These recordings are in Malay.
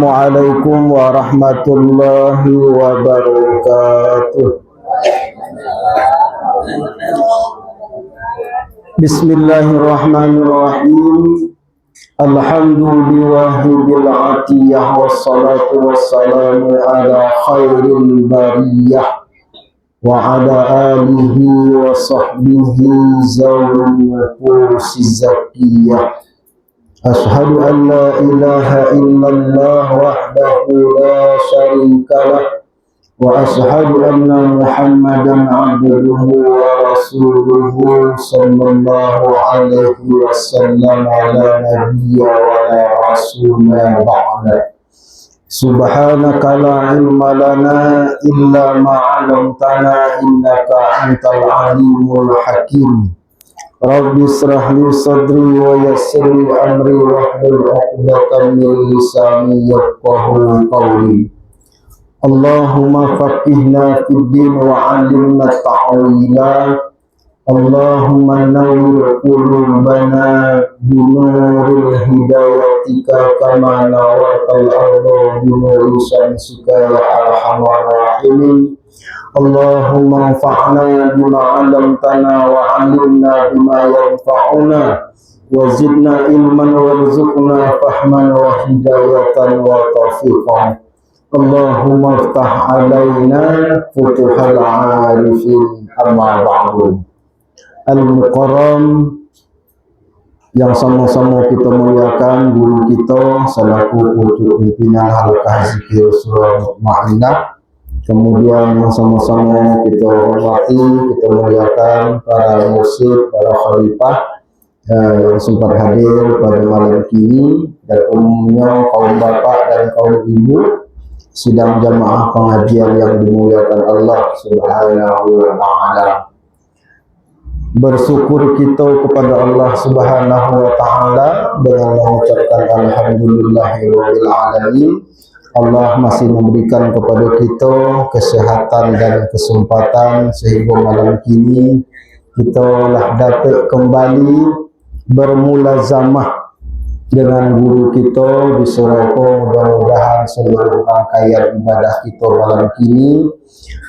Assalamualaikum warahmatullahi wabarakatuh. Bismillahirrahmanirrahim. Alhamdulillahil atiyah wassalatu wassalamu ala khairil bariyah wa ala alihi wa sahbihi zawil nufus zakiyah. Ashhadu an la ilaha illallah wahdahu la syarika lah wa ashhadu anna Muhammadan abduhu wa rasuluhu sallallahu alaihi wasallam ala nabiyya wa la rasula ba'da. Subhanaka la ilma lana illa ma 'allamtana innaka antal alimul hakim. Rabbi israh li sadri wa yassir li amri wahlul 'uqdatam min lisani yafqahu qawli. Allahumma faqihna fid din wa 'allimna ta'wila. Allahumma nawwir qulubana bi nuril hidayatika kama nawwartal arda bi nuri syamsika ya arhamar rahimin. Allahumma anfa'na bima 'allamtana wa 'allimna bima yanfa'una wa zidna ilman warzuqna fahman wa hidayatan wa taufiqan. Allahumma iftah 'alaina futuhal 'arifin amma ba'du. Al-Mukarram yang sama-sama kita muliakan guru kita selaku untuk pimpinan halaqah zikir surah Maidah. Kemudian yang sama-sama kita hormati, kita muliakan para musyrik, para khalifah yang sempat hadir pada malam kini, dan umumnya kaum bapak dan kaum ibu sidang jamaah pengajian yang dimuliakan Allah Subhanahu wa ta'ala. Bersyukur kita kepada Allah Subhanahu wa ta'ala dengan mengucapkan alhamdulillahirabbil alamin. Allah masih memberikan kepada kita kesehatan dan kesempatan sehingga malam kini kita telah dapat kembali bermulazamah dengan guru kita di Soroko. Mudah-mudahan seluruh rangkaian ibadah kita malam kini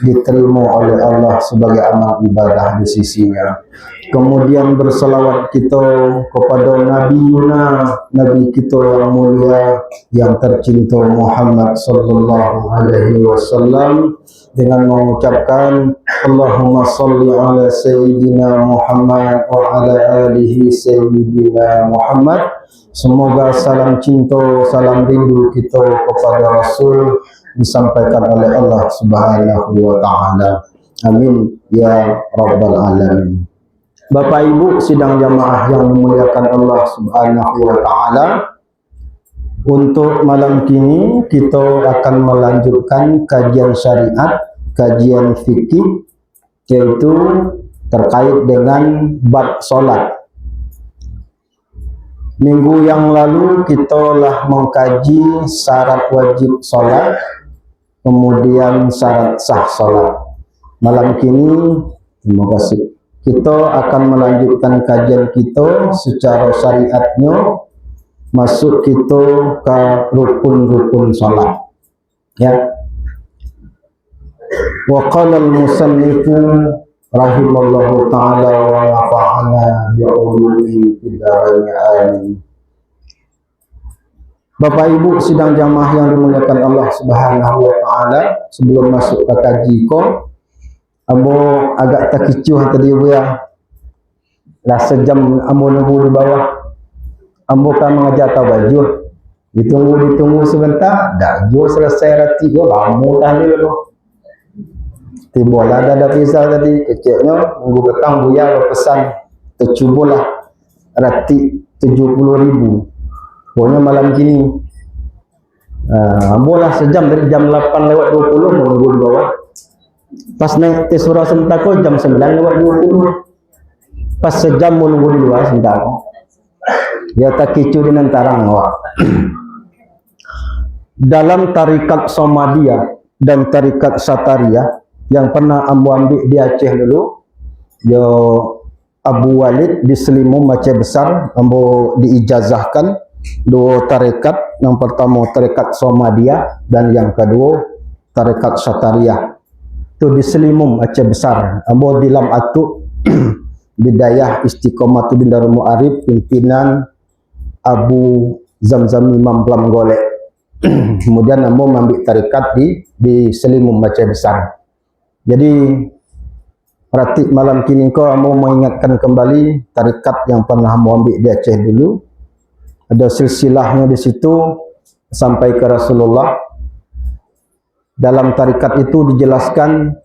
diterima oleh Allah sebagai amal ibadah di sisinya. Kemudian berselawat kita kepada Nabi kita yang mulia, yang tercinta Muhammad sallallahu alaihi wasallam dengan mengucapkan Allahumma salli ala sayyidina Muhammad wa ala alihi sayyidina Muhammad. Semoga salam cinta, salam rindu kita kepada Rasul disampaikan oleh Allah Subhanahu wa ta'ala. Amin ya rabbal alamin. Bapak Ibu sidang jamaah yang dimuliakan Allah Subhanahu wa ta'ala, untuk malam kini kita akan melanjutkan kajian syariat, kajian fikih, yaitu terkait dengan bab solat. Minggu yang lalu kita telah mengkaji syarat wajib solat, kemudian syarat sah solat. Malam kini, terima kasih, kita akan melanjutkan kajian kita secara syariatnya, masuk kita ke rukun-rukun solat. Ya. Wa qala al-musannifu rahimallahu ta'ala wa nafa'ana bi'ulumihi fid dharain amin. Bapak Ibu sidang jamaah yang dimuliakan Allah Subhanahu wa ta'ala, sebelum masuk ke kaji ko, ambo agak terkicuh tadi ya. Lah sejam ambo nunggu di bawah. Ambo kan mengajar baju. Ditunggu sebentar, dah jo selesai rati yo lama dah dulu. Tibalah ada pisau tadi kecilnya, minggu petang buya berpesan tercubulah rati 70.000. Pokoknya malam kini ambolah sejam dari jam 8:20 menunggu di bawah. Pas naik ke surau Sentako jam 9:20. Pas sejam menunggu di luar Sentako. Ya tak kicu dengan tarang awak. Dalam tarikat Somalia dan tarikat Sataria yang pernah ambo ambil di Aceh dulu, yo Abu Walid di Selimum Aceh Besar, ambo diijazahkan dua tarekat. Yang pertama tarekat Somadiyah dan yang kedua tarekat Syatariyah. Itu di Selimum Aceh Besar. Ambo dilam atuk Bidayah Istiqomah bin Darul Mu'arif, pimpinan Abu Zamzam Imam Blam Golek. Kemudian ambo mengambil tarekat di Selimum Aceh Besar. Jadi praktik malam kini kau ambo mengingatkan kembali tarekat yang pernah ambo ambil di Aceh dulu. Ada silsilahnya di situ sampai ke Rasulullah. Dalam tarikat itu dijelaskan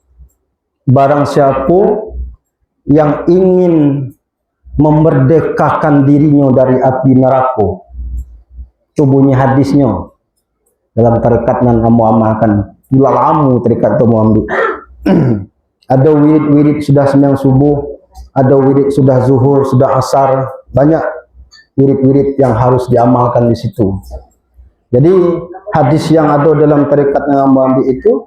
barang siapa yang ingin memerdekakan dirinya dari api neraka, itu bunyi hadisnya dalam tarikat nan amu amalkan. Ulal amu tarikat itu mau ambil. Ada wirid-wirid sudah sembahyang subuh, ada wirid sudah zuhur, sudah asar, banyak wirid-wirid yang harus diamalkan di situ. Jadi hadis yang ada dalam tarekat yang ambil itu,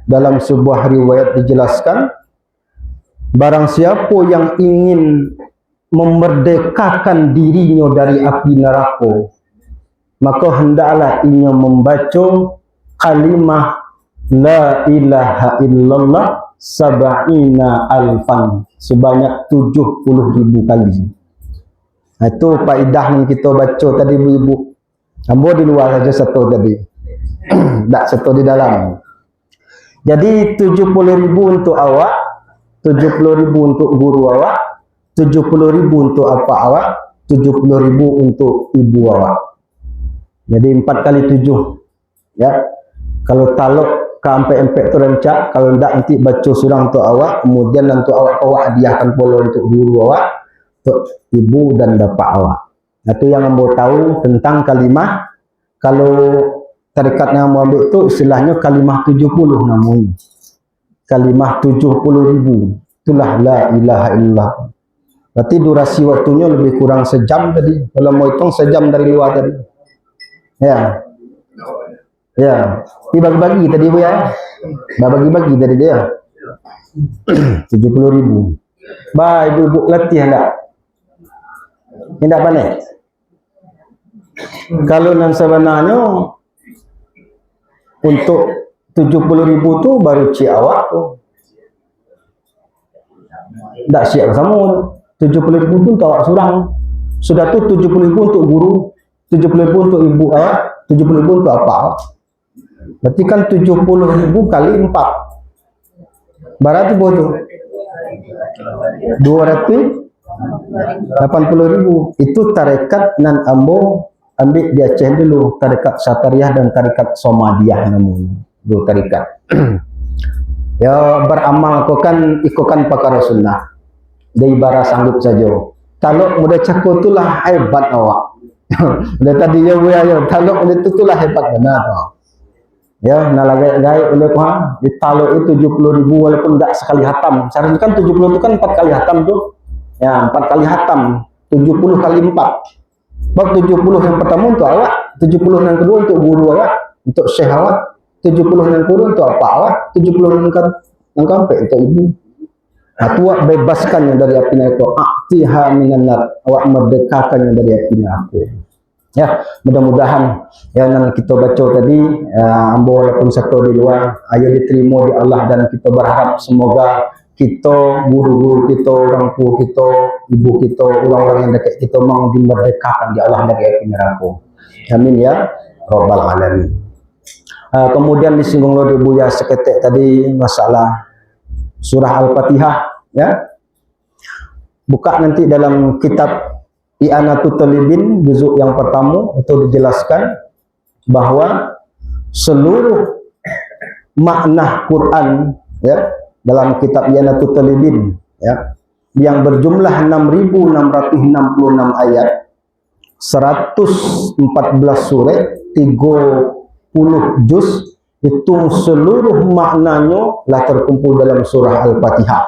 dalam sebuah riwayat dijelaskan, barang siapa yang ingin memerdekakan dirinya dari api neraka, maka hendaklah ia membaca kalimah la ilaha illallah sab'ina alfan, sebanyak 70.000 kali. Itu faedah yang kita baca tadi ibu-ibu. Ambo di luar saja satu tadi. Tak satu di dalam. Jadi 70.000 untuk awak, 70.000 untuk guru awak, 70.000 untuk apa awak, 70.000 untuk ibu awak. Jadi 4 kali 7. Ya. Kalau taluk ke empek-empek tu rancak, kalau tidak nanti baca surah untuk awak, kemudian untuk awak hadiahkan pula untuk guru awak, untuk ibu dan bapa awak. Itu yang ambo tahu tentang kalimah. Kalau tarekat yang ambo ambil itu istilahnya kalimah 70 namanya. Kalimah 70.000. Itulah la ilaha illallah. Berarti durasi waktunya lebih kurang sejam tadi. Kalau mau hitung sejam dari luar tadi. Ya. Ya. Dibagi-bagi tadi bu ya. Bagi-bagi tadi dia. 70.000. Bah ibu-ibu latih enggak? Tidak pandai. Kalau yang sebenarnya untuk 70.000 tu baru cik awak tu. Tak siap sama. 70.000 tu untuk awak seorang. Sudah tu 70.000 untuk guru, 70.000 untuk ibu awak, 70.000 untuk apa awak. Berarti kan 70.000 kali 4. Berarti berapa tu? 280.000. Itu tarekat nan ambo ambil di Aceh dulu, tarekat Syatariyah dan tarekat Somadiyah namanya. Dua tarekat. Ya beramal kau kan ikukan pakar sunnah. Dari bara sanggup saja. Kalau mudah cakap itulah hebat awak. Udah tadi ya bu ya, kalau mudah itulah hebat benar tu. Ya nalagai-gai oleh Tuhan di taluk itu 70.000 walaupun tidak sekali hatam. Seharusnya kan 70 itu kan 4 kali hatam tu. Ya 4 kali hatam. 70 kali 4. Bab 70 yang pertama untuk awak, 70 yang kedua untuk guru awak, untuk syekh awak, 70 yang kedua untuk apa awak, 70 yang keempat untuk ibu. Awak bebaskannya dari api neraka. Atiha minan nar. Awak merdekakannya dari api neraka. Ya, mudah-mudahan yang kita baca tadi, ambo walaupun satu di luar, ayo diterima di Allah dan kita berharap semoga kita, guru-guru kita, orang tua kita, ibu kita, orang-orang yang dekat kita mau dimerdekakan di Allah dari api neraka. Amin ya Rabbal Alamin. Kemudian disinggung oleh Buya seketik tadi masalah surah Al-Fatihah, ya. Buka nanti dalam kitab I'anatul Talibin juzuk yang pertama itu dijelaskan bahwa seluruh makna Quran, ya, dalam kitab I'anatul Talibin, ya, yang berjumlah 6.666 ayat, 114 surat, 30 juz, itu seluruh maknanya lah terkumpul dalam surah Al-Fatihah.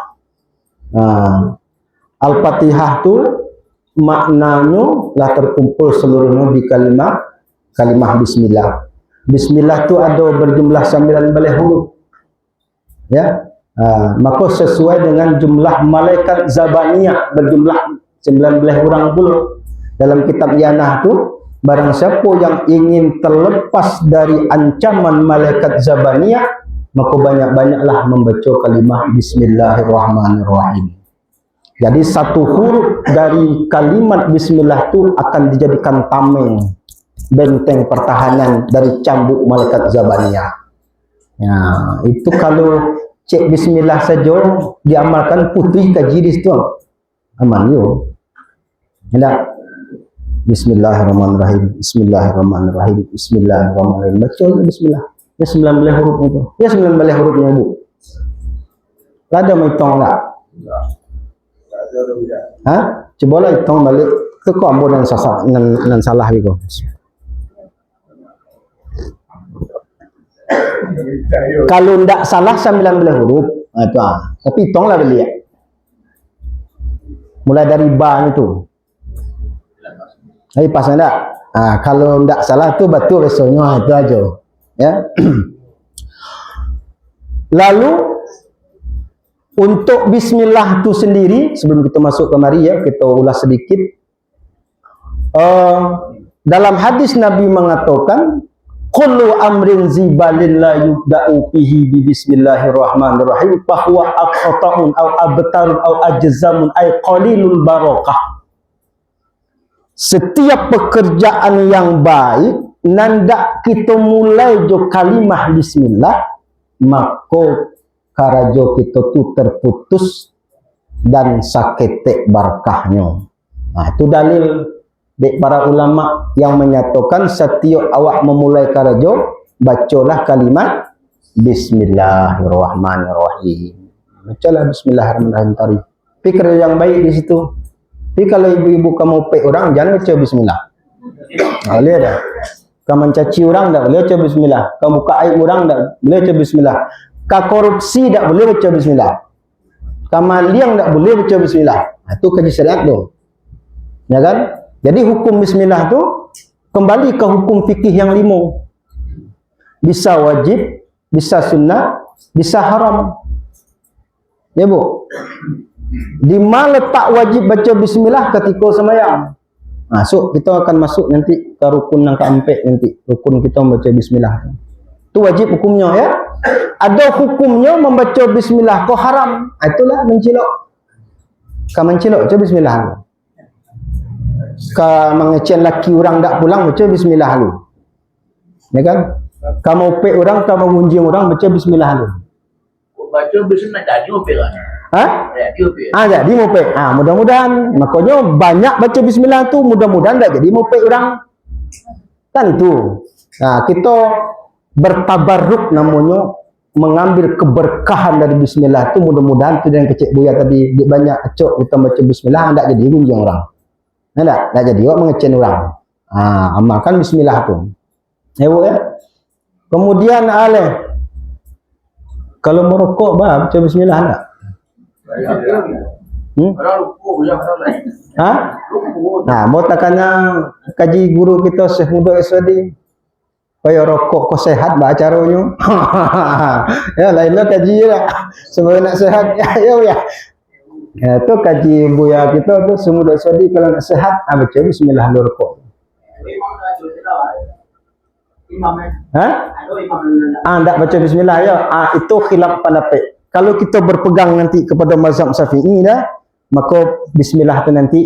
Al-Fatihah tu maknanya lah terkumpul seluruhnya di kalimah bismillah. Bismillah tu ada berjumlah 19 huruf. Ya. Maka sesuai dengan jumlah malaikat zabaniyah berjumlah 19 orang pula. Dalam kitab Yanah tu barang siapa yang ingin terlepas dari ancaman malaikat zabaniyah, maka banyak-banyaklah membaca kalimah bismillahirrahmanirrahim. Jadi satu huruf dari kalimat bismillah itu akan dijadikan tameng, benteng pertahanan dari cambuk malaikat zabaniyah. Ya, itu kalau cek bismillah saja diamalkan putih kaji di situ. Aman yo. Hendak bismillahirrahmanirrahim, bismillahirrahmanirrahim, bismillahirrahmanirrahim. Baca bismillah. Ya 19 huruf itu. Ya 19 hurufnya, Bu. Ada mau hitung enggak? Hah? Cobalah hitung balik. Itu kok ambo dan salah biko. Kalau ndak salah 19 huruf, itu tapi hitunglah beli ya. Mulai dari ba itu. Tapi pas enggak? Kalau ndak salah tu betul resonnya itu aja. Ya. Lalu untuk bismillah itu sendiri, sebelum kita masuk ke mari ya, kita ulas sedikit. Dalam hadis Nabi mengatakan, kullu amrin zibalin la yubda'u fihi bi bismillahirrahmanirrahim fahuwa aqta'un aw abtarun aw ajzamun ay qalilul barakah. Setiap pekerjaan yang baik nandak kita mulai jo kalimah bismillah, maka karajo kita tu terputus dan saketek barakahnya. Nah, itu dalil dari para ulama yang menyatakan setiap awak memulai karajo, bacalah kalimat bismillahirrahmanirrahim. Bacalah bismillahirrahmanirrahim tadi. Pikir yang baik di situ. Tapi kalau ibu-ibu kamu pek orang, jangan baca bismillah. Boleh dah. Kamu mencaci orang tak boleh baca bismillah. Kamu buka aib orang tak boleh baca bismillah. Ka korupsi tak boleh baca bismillah. Ka maliang tak boleh baca bismillah. Itu kaji syariat tu. Ya kan? Jadi hukum bismillah tu kembali ke hukum fikih yang 5. Bisa wajib, bisa sunnah, bisa haram. Ya Bu? Di mana letak wajib baca bismillah ketika sembahyang? Masuk, kita akan masuk nanti ke rukun yang keempat nanti. Rukun kita membaca bismillah. Itu wajib hukumnya ya. Ada hukumnya membaca bismillah kok haram. Itulah mencilok. Ka mencilok baca bismillah lu. Ka mengecen laki orang tak pulang baca bismillah lu. Ya kan? Kamu pek orang, kamu mengunjung orang baca bismillah lu. Baca bismillah tadi opek kan? Hah? Jadi mopek. Mudah-mudahan. Makanya banyak baca bismillah tu, mudah-mudahan tak jadi mopek orang. Kan itu. Kita bertabarruk namanya, mengambil keberkahan dari bismillah tu, mudah-mudahan tu yang kecik buya tadi banyak acok kita baca bismillah tak jadi gunjung orang. Tak jadi awak mengecen orang. Amalkan bismillah tu. Ya Bu ya. Kemudian kalau merokok baca bismillah tak? Mau takkannya kaji guru kita Syekh Muda Iswadi kaya rokok kok sehat bah caranya. Ya lainlah kaji lah semoga nak sehat ya. Itu kaji buya kita tu Syekh Muda Iswadi kalau nak sehat baca bismillah lu rokok. Tak baca bismillah ya. Itu khilaf pendapat. Kalau kita berpegang nanti kepada mazhab Syafi'i dah, maka bismillah itu nanti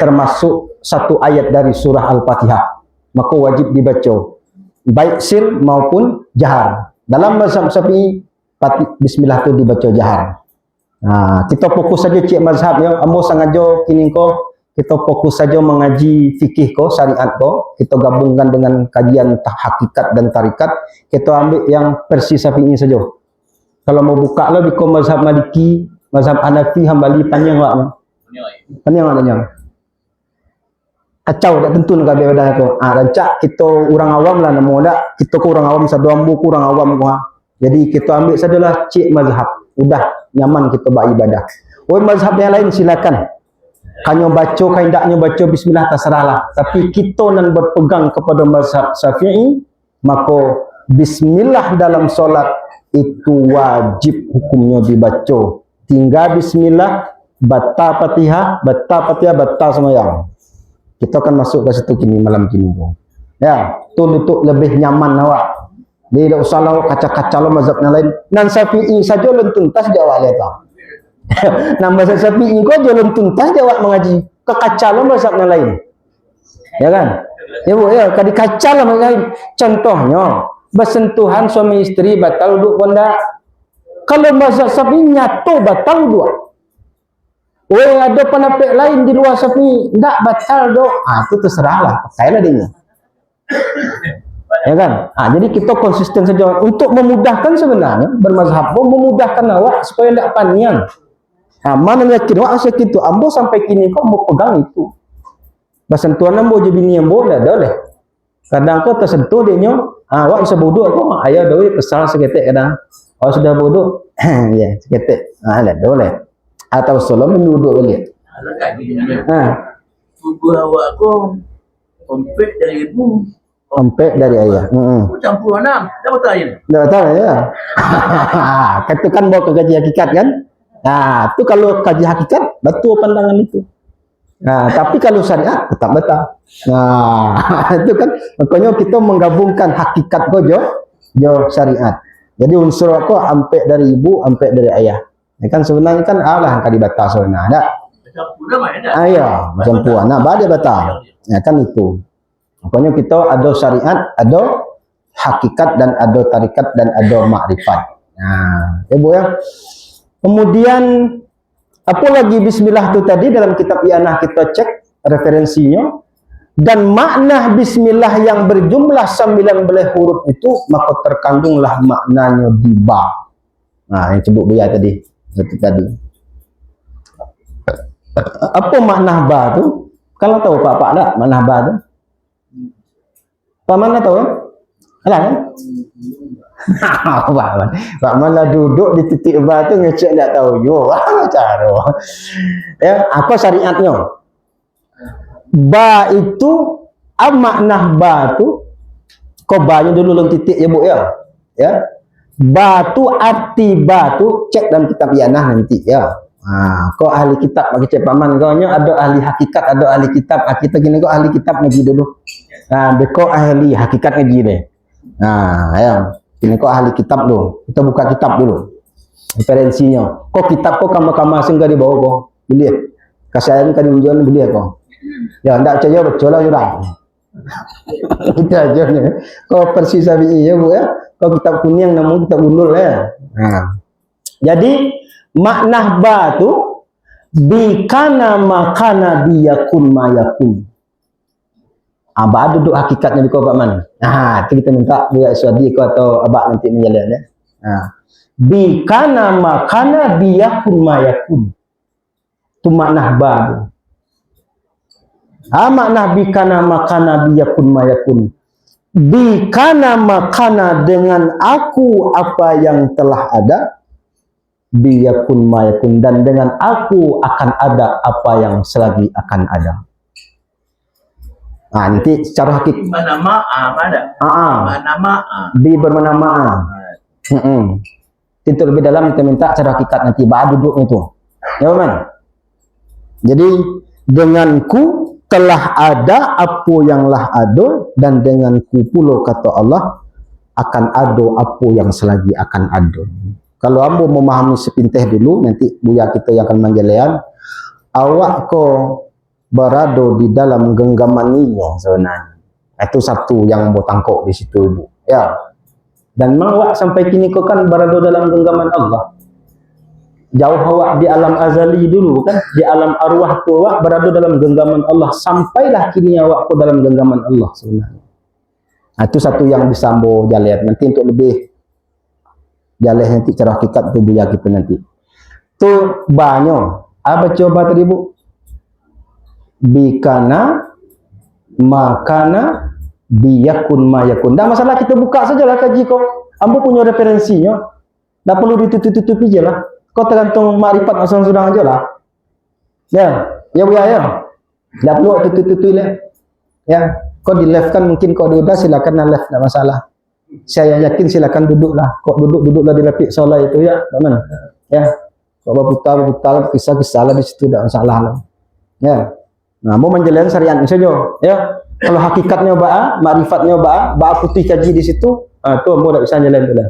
termasuk satu ayat dari surah Al-Fatihah. Maka wajib dibaca baik sir maupun jahar. Dalam mazhab Syafi'i bismillah itu dibaca jahar. Kita fokus saja cik mazhab ya. Ambo sengaja kini ko kita fokus saja mengaji fikih ko, syariat ko. Kita gabungkan dengan kajian hakikat dan tarikat. Kita ambil yang versi Syafi'i saja. Kalau mau buka lah di mazhab Maliki, mazhab Hanafi, Hambali panjang lah. Panjang. Kacau tak tentu nak beda aku. Rancak kita orang awam lah nama dak. Kita ku orang awam satu ambu kurang awam ku. Jadi kita ambil sajalah cik mazhab. Udah nyaman kita beribadah. Mazhab yang lain silakan. Kanyo baca kain daknya baca bismillah terserahlah. Tapi kita nan berpegang kepada mazhab Syafi'i, maka bismillah dalam solat itu wajib hukumnya dibaca. Tinggal bismillah, batal Fatihah, batal sembahyang. Kita akan masuk ke situ kini malam kini tu. Ya, tu untuk lebih nyaman awak. Dia tidak usah awak kaca-kaca lo mazhab yang lain. Nan Syafi'i saja lon tuntas dia awak lihat tau. Nan mazhab Syafi'i kau je lon tuntas dia awak mengaji. Ke kaca lo mazhab yang lain. Ya kan? Ya bu, ya, kadi kaca lah mazhab lain. Contohnya, bersentuhan suami istri batal duduk pondak. Kalau mazhab Syafi'i nyata batal dua. Oh, ada pendapat lain di luar Syafi'i enggak batal dok. Itu terserahlah, pakailah dia. Ya kan? Jadi kita konsisten saja untuk memudahkan sebenarnya bermazhab memudahkan awak supaya tidak panian. Mana yakin awak sakit itu ambo sampai kini kau mau pegang itu. Bersentuhan ambo je bini ambo dah boleh. Kadang kau tersentuh dia nyo, awak bisa bodoh kau. Ayah doi kesal seketik kadang. Awak sudah bodoh, ya seketik. Dah boleh. Atau salam duduk balik. Kalau tak dia. Tubuh awak aku kompet dari ibu. Sampai dari ayah. Campur enam. Dah betul ayah. Dah tahu ya. Itu kan bawa ke kaji hakikat kan? Itu kalau kaji hakikat betul pandangan itu. Tapi kalau syariat tetap betul. Itu kan makanya kita menggabungkan hakikat jo syariat. Jadi unsur aku ampe dari ibu, ampe dari ayah. Ya kan sebenarnya kan Allah yang kali batas sebenarnya. Ada. Campur dah mana? Ya, macam puan. Badai batal. Ya kan itu. Makanya kita ada syariat, ada hakikat dan ada tarikat dan ada makrifat. Ya Bu ya. Kemudian apa lagi bismillah itu tadi dalam kitab Ianah kita cek referensinya dan makna bismillah yang berjumlah 19 huruf itu maka terkandunglah maknanya di ba. Yang sebut Buya tadi. Itu tadi. Apa makna ba tu? Kalau tahu Pak tak makna ba tu? Pak mana tahu kan? Alah kan? Pak mana duduk di titik ba tu ngecek tak tahu yo. Cara. Ya, apa syariatnya? Ba itu makna ba tu kau ba-nya dulu dalam titik ya Bu ya. Ya. Batu arti batu cek dalam kitab Ianah nanti ya. Kau ahli kitab bagi cek paman kau nya ada ahli hakikat ada ahli kitab. Kita gini kau ahli kitab ngaji dulu. Kau ahli hakikat ngaji deh. Ya. Ini kau ahli kitab dulu. Kita buka kitab dulu. Referensinya. Kau kitab kau kamar-kamar singgah di bawah kau. Beli. Kasih kali ujian beli kau. Ya ndak percaya betul lah jurang. Itu aja nih. Kau persis Syafi'i ya Bu ya. Kau kitab kuning namun kitab gundul ya. Jadi makna ba tu bikana makana biyakun mayakun. Abah duduk hakikatnya di kau Pak Man. Itu kita minta Buya Iswadi kau atau abah nanti menjalan ya. Bikana makana biyakun mayakun. Itu makna ba tu. Makna bikana makana biyakun mayakun. Bikana makana dengan aku apa yang telah ada, biyakun mayakun dan dengan aku akan ada apa yang selagi akan ada. Nanti secara hakik. Mana mana? Mana Bi bermana ma'a. Itu lebih dalam kita minta secara hakikat nanti bah duduk itu. Ya man. Jadi denganku telah ada apa yang lah ada dan denganku pula kata Allah akan ada apa yang selagi akan ada. Kalau ambo memahami sepintih dulu nanti Buya kita yang akan menjelean awak ko berada di dalam genggaman niyo sebenarnya. Itu satu yang ambo tangkap di situ Bu. Ya. Dan awak sampai kini kau kan berada dalam genggaman Allah. Jauh awak di alam azali dulu kan, di alam arwah tu awak berada dalam genggaman Allah sampailah kini awak ku dalam genggaman Allah sebenarnya. Itu satu yang bisa ambo jaliat nanti untuk lebih jaliat nanti cara hakikat tu Buya kita nanti. Tu banyak. Apa coba tadi Bu? Bikana makana biyakun mayakun. Dah masalah kita buka sajalah kaji kau. Ambo punya referensinya. Dah perlu ditutup-tutupi je lah. Kau tergantung makrifat asal sudah aja lah. Ya, ya Bu ya. Dah perlu tutup-tutupi lah. Ya, kau di left kan mungkin kau udah silakan left tak masalah. Saya yakin silakan duduklah. Kau duduklah di lapik solat itu ya, mana? Ya. Kau berputar kisah-kisah lah di situ tak masalah lah. Ya. Nah, mau menjalankan syariat saja, ya. Kalau hakikatnya makrifatnya putih kaji di situ, tu mau tak bisa jalan tu lah.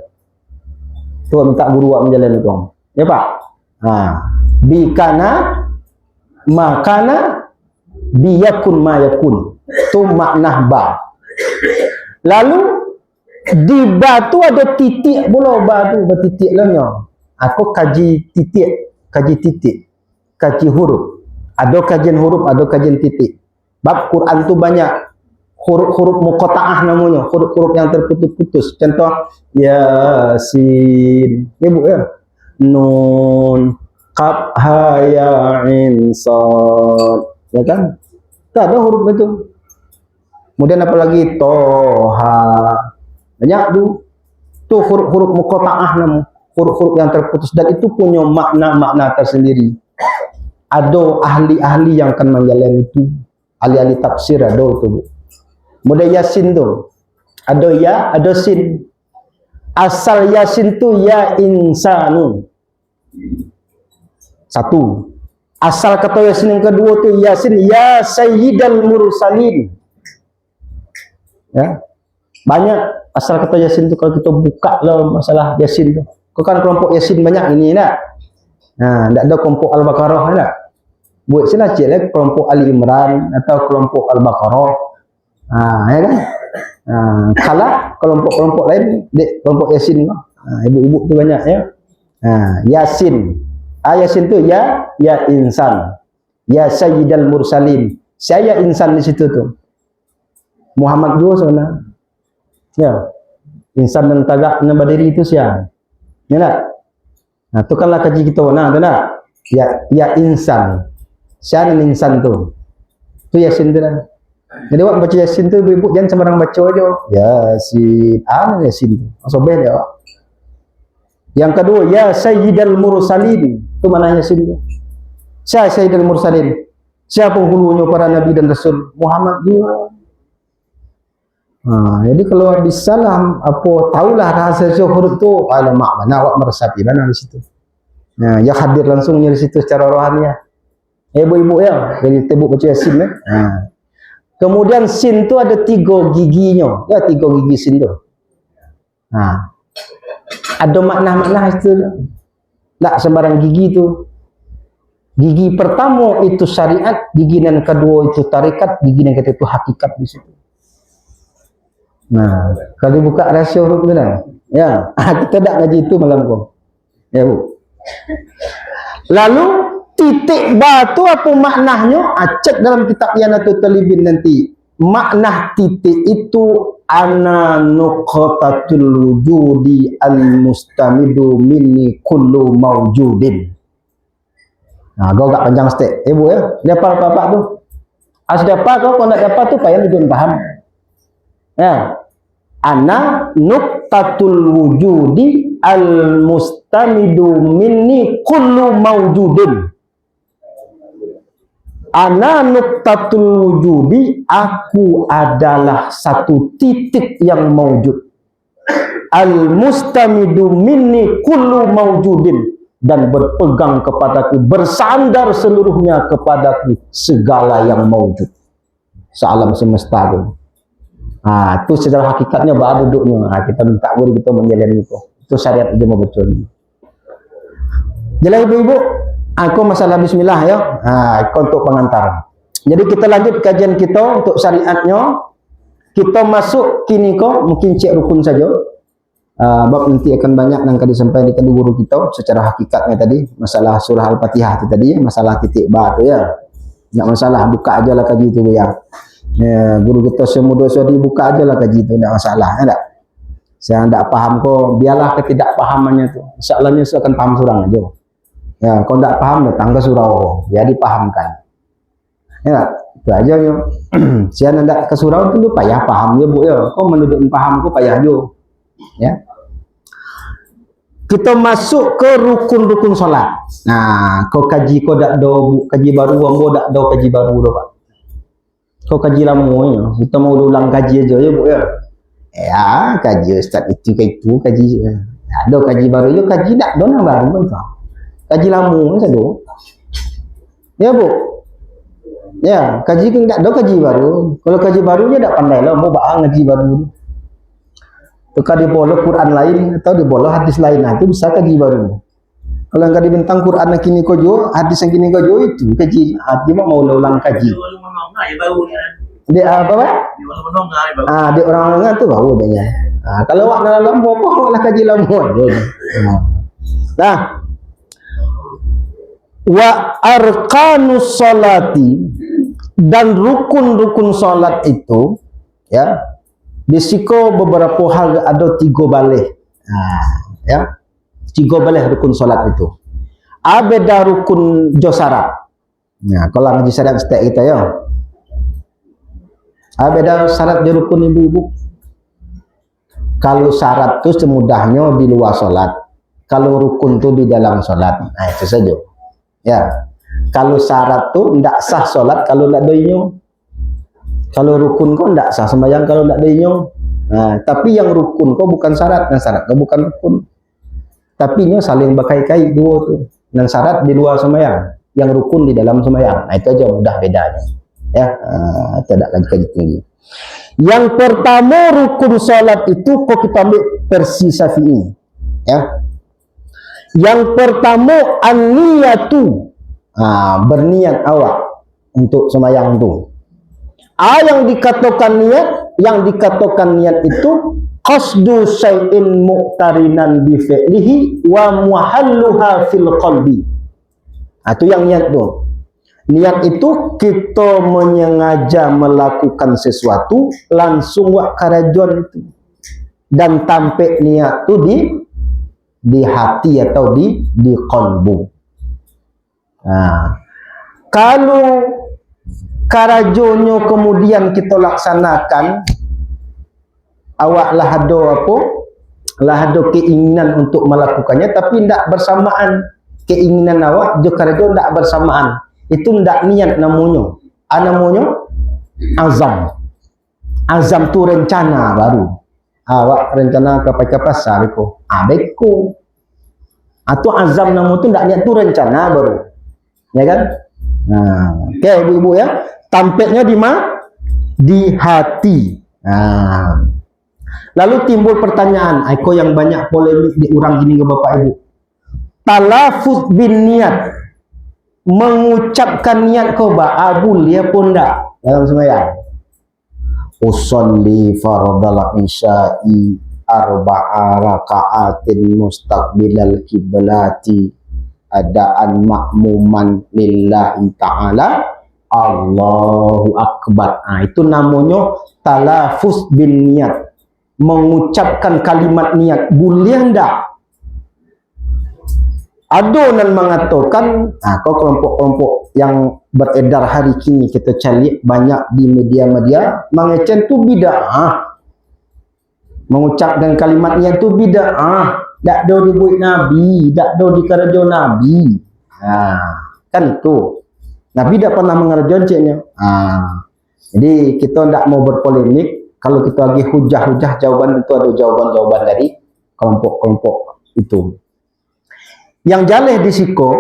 Tu minta guru awak menjalan tu. Ya Pak. Bikana makana biyakun mayakun. Tu makna ba. Lalu di ba tu ada titik pula, ba tu bertitik lah. Aku kaji titik, kaji huruf. Ada kajian huruf, ada kajian titik. Bab Quran tu banyak huruf muqatta'ah namanya, huruf yang terputus-putus. Contoh Yasin, ya Bu ya. Nun, qaf, ha, ya, ain, sad. Ya kan? Tak ada huruf itu. Kemudian apalagi Toha. Banyak tu. Tu huruf muqatta'ah namanya, huruf-huruf yang terputus, dan itu punya makna-makna tersendiri. Ada ahli-ahli yang akan menjalan itu. Ahli-ahli tafsir ada tu. Kemudian Yasin tu. Ada ya, ada sin. Asal Yasin tu ya insanu. Satu. Asal kata Yasin yang kedua tu Yasin ya sayyidal mursalin. Ya. Banyak asal kata Yasin tu, kalau kita buka lah masalah Yasin tu. Kau kan kelompok Yasin banyak ini nak. Tak ada kelompok Al-Baqarah nak. Buat sila cik lah kelompok Ali Imran atau kelompok Al-Baqarah. Ya kan? Kalah kelompok-kelompok lain, kelompok Yasin. Ibu-ibu tu banyak ya. Yasin. Yasin tu ya insan. Ya sayyidal mursalin. Saya insan di situ tu. Muhammad juga sana. Ya. Insan yang tagak dengan berdiri itu siapa? Ya tak? Tu kanlah kaji kita. Tu nak. Ya insan. Siapa insan tu? Tu Yasin tu lah. Jadi awak baca Yasin tu, ibu jangan sembarang baca aja. Yasin. Yasin tu. Sobel dia awak. Yang kedua, ya sayyidal mursalin. Tu mana Yasin tu? Siapa sayyidal mursalin? Siapa penghulunya para nabi dan rasul? Muhammad juga. Jadi kalau bisa lah, tahulah rahasia huruf tu, alamak mana awak meresapi mana di situ. Ya hadir langsungnya di situ secara rohaniah. Ibu-ibu ya, jadi tebuk baca Yasin ya. Kemudian sin tu ada 3 giginya. Ya 3 gigi sin tu. Ada makna-makna itu. Tak sembarang gigi tu. Gigi pertama itu syariat, gigi yang kedua itu tarikat, gigi yang ketiga itu hakikat di situ. Kalau buka rahasia huruf tu kan. Ya, kita tak ngaji itu malam tu. Ya Bu. Lalu titik ba tu apa maknanya? Cek dalam kitab Yanatul Talibin nanti. Makna titik itu ana nuqtatul wujudi al-mustamidu minni kullu mawjudin. Kau agak panjang sikit. Bu ya. Dia apa tu? Dapat kau nak dapat tu payah duduk faham. Ya. Ana nuqtatul wujudi al-mustamidu minni kullu mawjudin. Ana nuqtatul wujudi, aku adalah satu titik yang mawjud. Al-mustamidu minni kullu mawjudin, dan berpegang kepadaku, bersandar seluruhnya kepadaku segala yang mawjud. Sealam semesta tu. Itu secara hakikatnya bahagia duduknya. Kita minta guru kita menjalani itu. Itu syariat ijma betul. Jelas ibu-ibu? Aku masalah bismillah ya. Untuk pengantar. Jadi kita lanjut kajian kita untuk syariatnya. Kita masuk kini kok mungkin cek rukun saja. Bab nanti akan banyak yang akan disampaikan di kedua guru kita secara hakikatnya tadi. Masalah surah Al-Fatihah itu tadi. Masalah titik ba tu ya. Tak masalah, buka aja lah kaji itu ya. Guru kita semudah sudah dibuka aja lah kaji itu. Tak masalah. Ya tak? Saya tak paham kok. Biarlah ketidakpahamannya tu. InsyaAllahnya saya akan paham surang aja. Ya, kalau tak paham datang ke surau, biar dipahamkan. Ya, itu aja yo. Siapa nak ke surau tu payah paham je Bu ya. Kau menuduk paham kau payah jo. Ya. Kita masuk ke rukun-rukun solat. Kau kaji kau dak do kaji baru, ambo dak do kaji baru dah Pak. Kau kaji lama ya. Kita mau ulang kaji aja ya Bu ya. Ya, kaji ustaz itu kaji. Ada kaji baru yo, kaji dak do nang baru pun kau. Kaji lama saja. Ya Bu. Ya, kaji kan tak ada kaji baru. Kalau kaji barunya tak pandai lah, mau baang ngaji baru. Tukar di bola Quran lain atau di bola hadis lain, nah, itu bisa kaji baru. Kalau enggak dibentang Quran yang kini kojo, hadis yang kini kojo itu kaji. Hati mau ulang kaji. Di apa Pak? Di orang-orang tu baru adanya. Kalau wak dalam pokok lah kaji lama. Nah, wa arkanus salati, dan rukun-rukun salat itu, ya, bisiko beberapa hal ada 3 balih. Ya, 3 balih rukun salat itu. Abeda rukun jo syarat. Ya, kalau ngaji syarat setiap kita ya. Abeda syarat di rukun ibu-ibu. Kalau syarat itu semudahnya di luar salat. Kalau rukun itu di dalam salat. Nah, itu saja. Ya. Kalau syarat tu ndak sah solat kalau ndak doinyo. Kalau rukun kau ndak sah sembahyang kalau ndak doinyo. Nah, tapi yang rukun kau bukan syarat, dan syarat kau bukan rukun. Tapi nyo saling berkait-kait dua tu. Dan syarat di luar sembahyang, yang rukun di dalam sembahyang. Nah, itu aja mudah bedanya. Ya, tidak lagi kaji tinggi. Yang pertama rukun salat itu kau kita ambil versi Syafi'i. Ya. Yang pertama an-niyatu. Berniat awak untuk sembahyang tu. Yang dikatakan niat itu qasdu syai'in muqtarinan bi fi'lihi wa muhalluha fil qalbi. Itu yang niat tu. Niat itu kita menyengaja melakukan sesuatu langsung wak karajon itu. Dan tampik niat tu di hati atau di qalbu. Kalau karajonyo kemudian kita laksanakan, awak lah ada apa? Lah ada keinginan untuk melakukannya, tapi tidak bersamaan keinginan awak, jo karajo tidak bersamaan. Itu tidak niat namanya. Namanya azam. Azam tu rencana baru. Awak rencana ke pasar itu. Beko. Atau azam namu tu tidak niat tu rencana baru. Ya kan? Oke, ibu-ibu ya. Tampaknya di mana? Di hati. Lalu timbul pertanyaan, Aiko yang banyak polemik di orang gini ke Bapak Ibu. Talafuz bin niat. Mengucapkan niat kau ba'abul ya pun tak dalam sembahyang. Usolli fardal isya'i arba'a raka'atin mustaqbilal kiblati adaan makmuman lillahi ta'ala Allahu Akbar. Itu namanya talafuz bin niat, mengucapkan kalimat niat. Boleh enggak? Ada yang mengatakan, kau kelompok-kelompok yang beredar hari kini kita cari banyak di media-media, mengecen tu bid'ah. Mengucapkan kalimat niat tu bid'ah. Tak ada dibuat Nabi, tak ada dikerja Nabi. Kan tu. Nabi tak pernah mengerja ceknya. Jadi kita tak mau berpolemik. Kalau kita lagi hujah-hujah jawaban itu ada jawaban-jawaban dari kelompok-kelompok itu. Yang jaleh di siko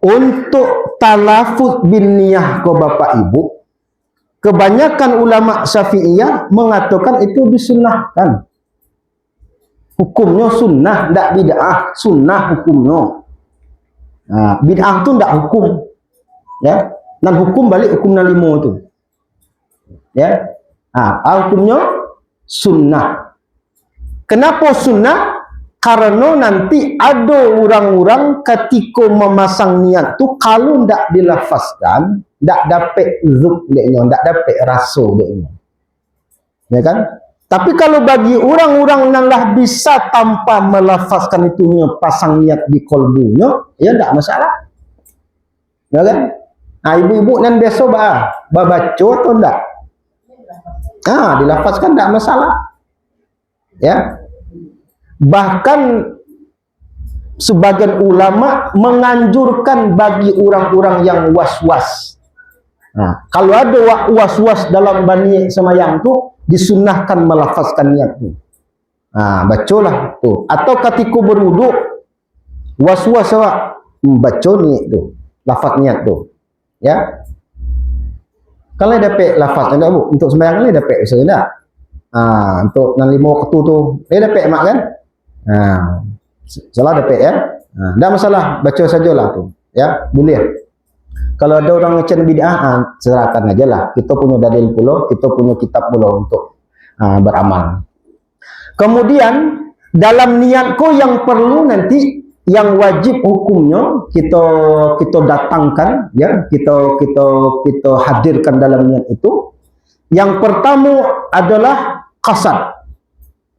untuk talafuz bin niyah ke Bapak Ibu, kebanyakan ulama Syafi'iyah mengatakan itu disunnahkan. Hukumnya sunnah, tidak bid'ah, sunnah hukumnya. Bid'ah tu tidak hukum, ya. Dan hukum balik hukum nalimo tu, ya. Hukumnya sunnah. Kenapa sunnah? Karena nanti ada orang-orang ketika memasang niat tu kalau tidak dilafazkan, tidak dapat zuk dia, tidak dapat rasa dia, ya kan? Tapi kalau bagi orang-orang yang lah bisa tanpa melafazkan itunya pasang niat di kolbunya, ya tidak masalah, ya kan? Ibu-ibu nan biasa baca atau tidak? Dilafazkan tidak masalah, ya. Bahkan sebagian ulama menganjurkan bagi orang-orang yang was-was. Kalau ada was-was dalam bani semayang tu, disunnahkan melafazkan niat tu. Bacalah tu. Atau ketika berwuduk, was-was awak baca niat tu, lafaz niat tu. Ya. Kalau dapat lafaz enggak bu, untuk sembahyang ni dapat usaha enggak? Untuk nan lima waktu tu, dia dapat mak kan? Salah dapat ya. Enggak masalah, baca sajalah tu. Ya, boleh. Kalau ada orang ngecen bid'ah, serahkan aja lah. Kita punya dalil pula, kita punya kitab pula untuk beramal. Kemudian dalam niatku yang perlu nanti, yang wajib hukumnya kita datangkan, ya, kita hadirkan dalam niat itu. Yang pertama adalah qasad,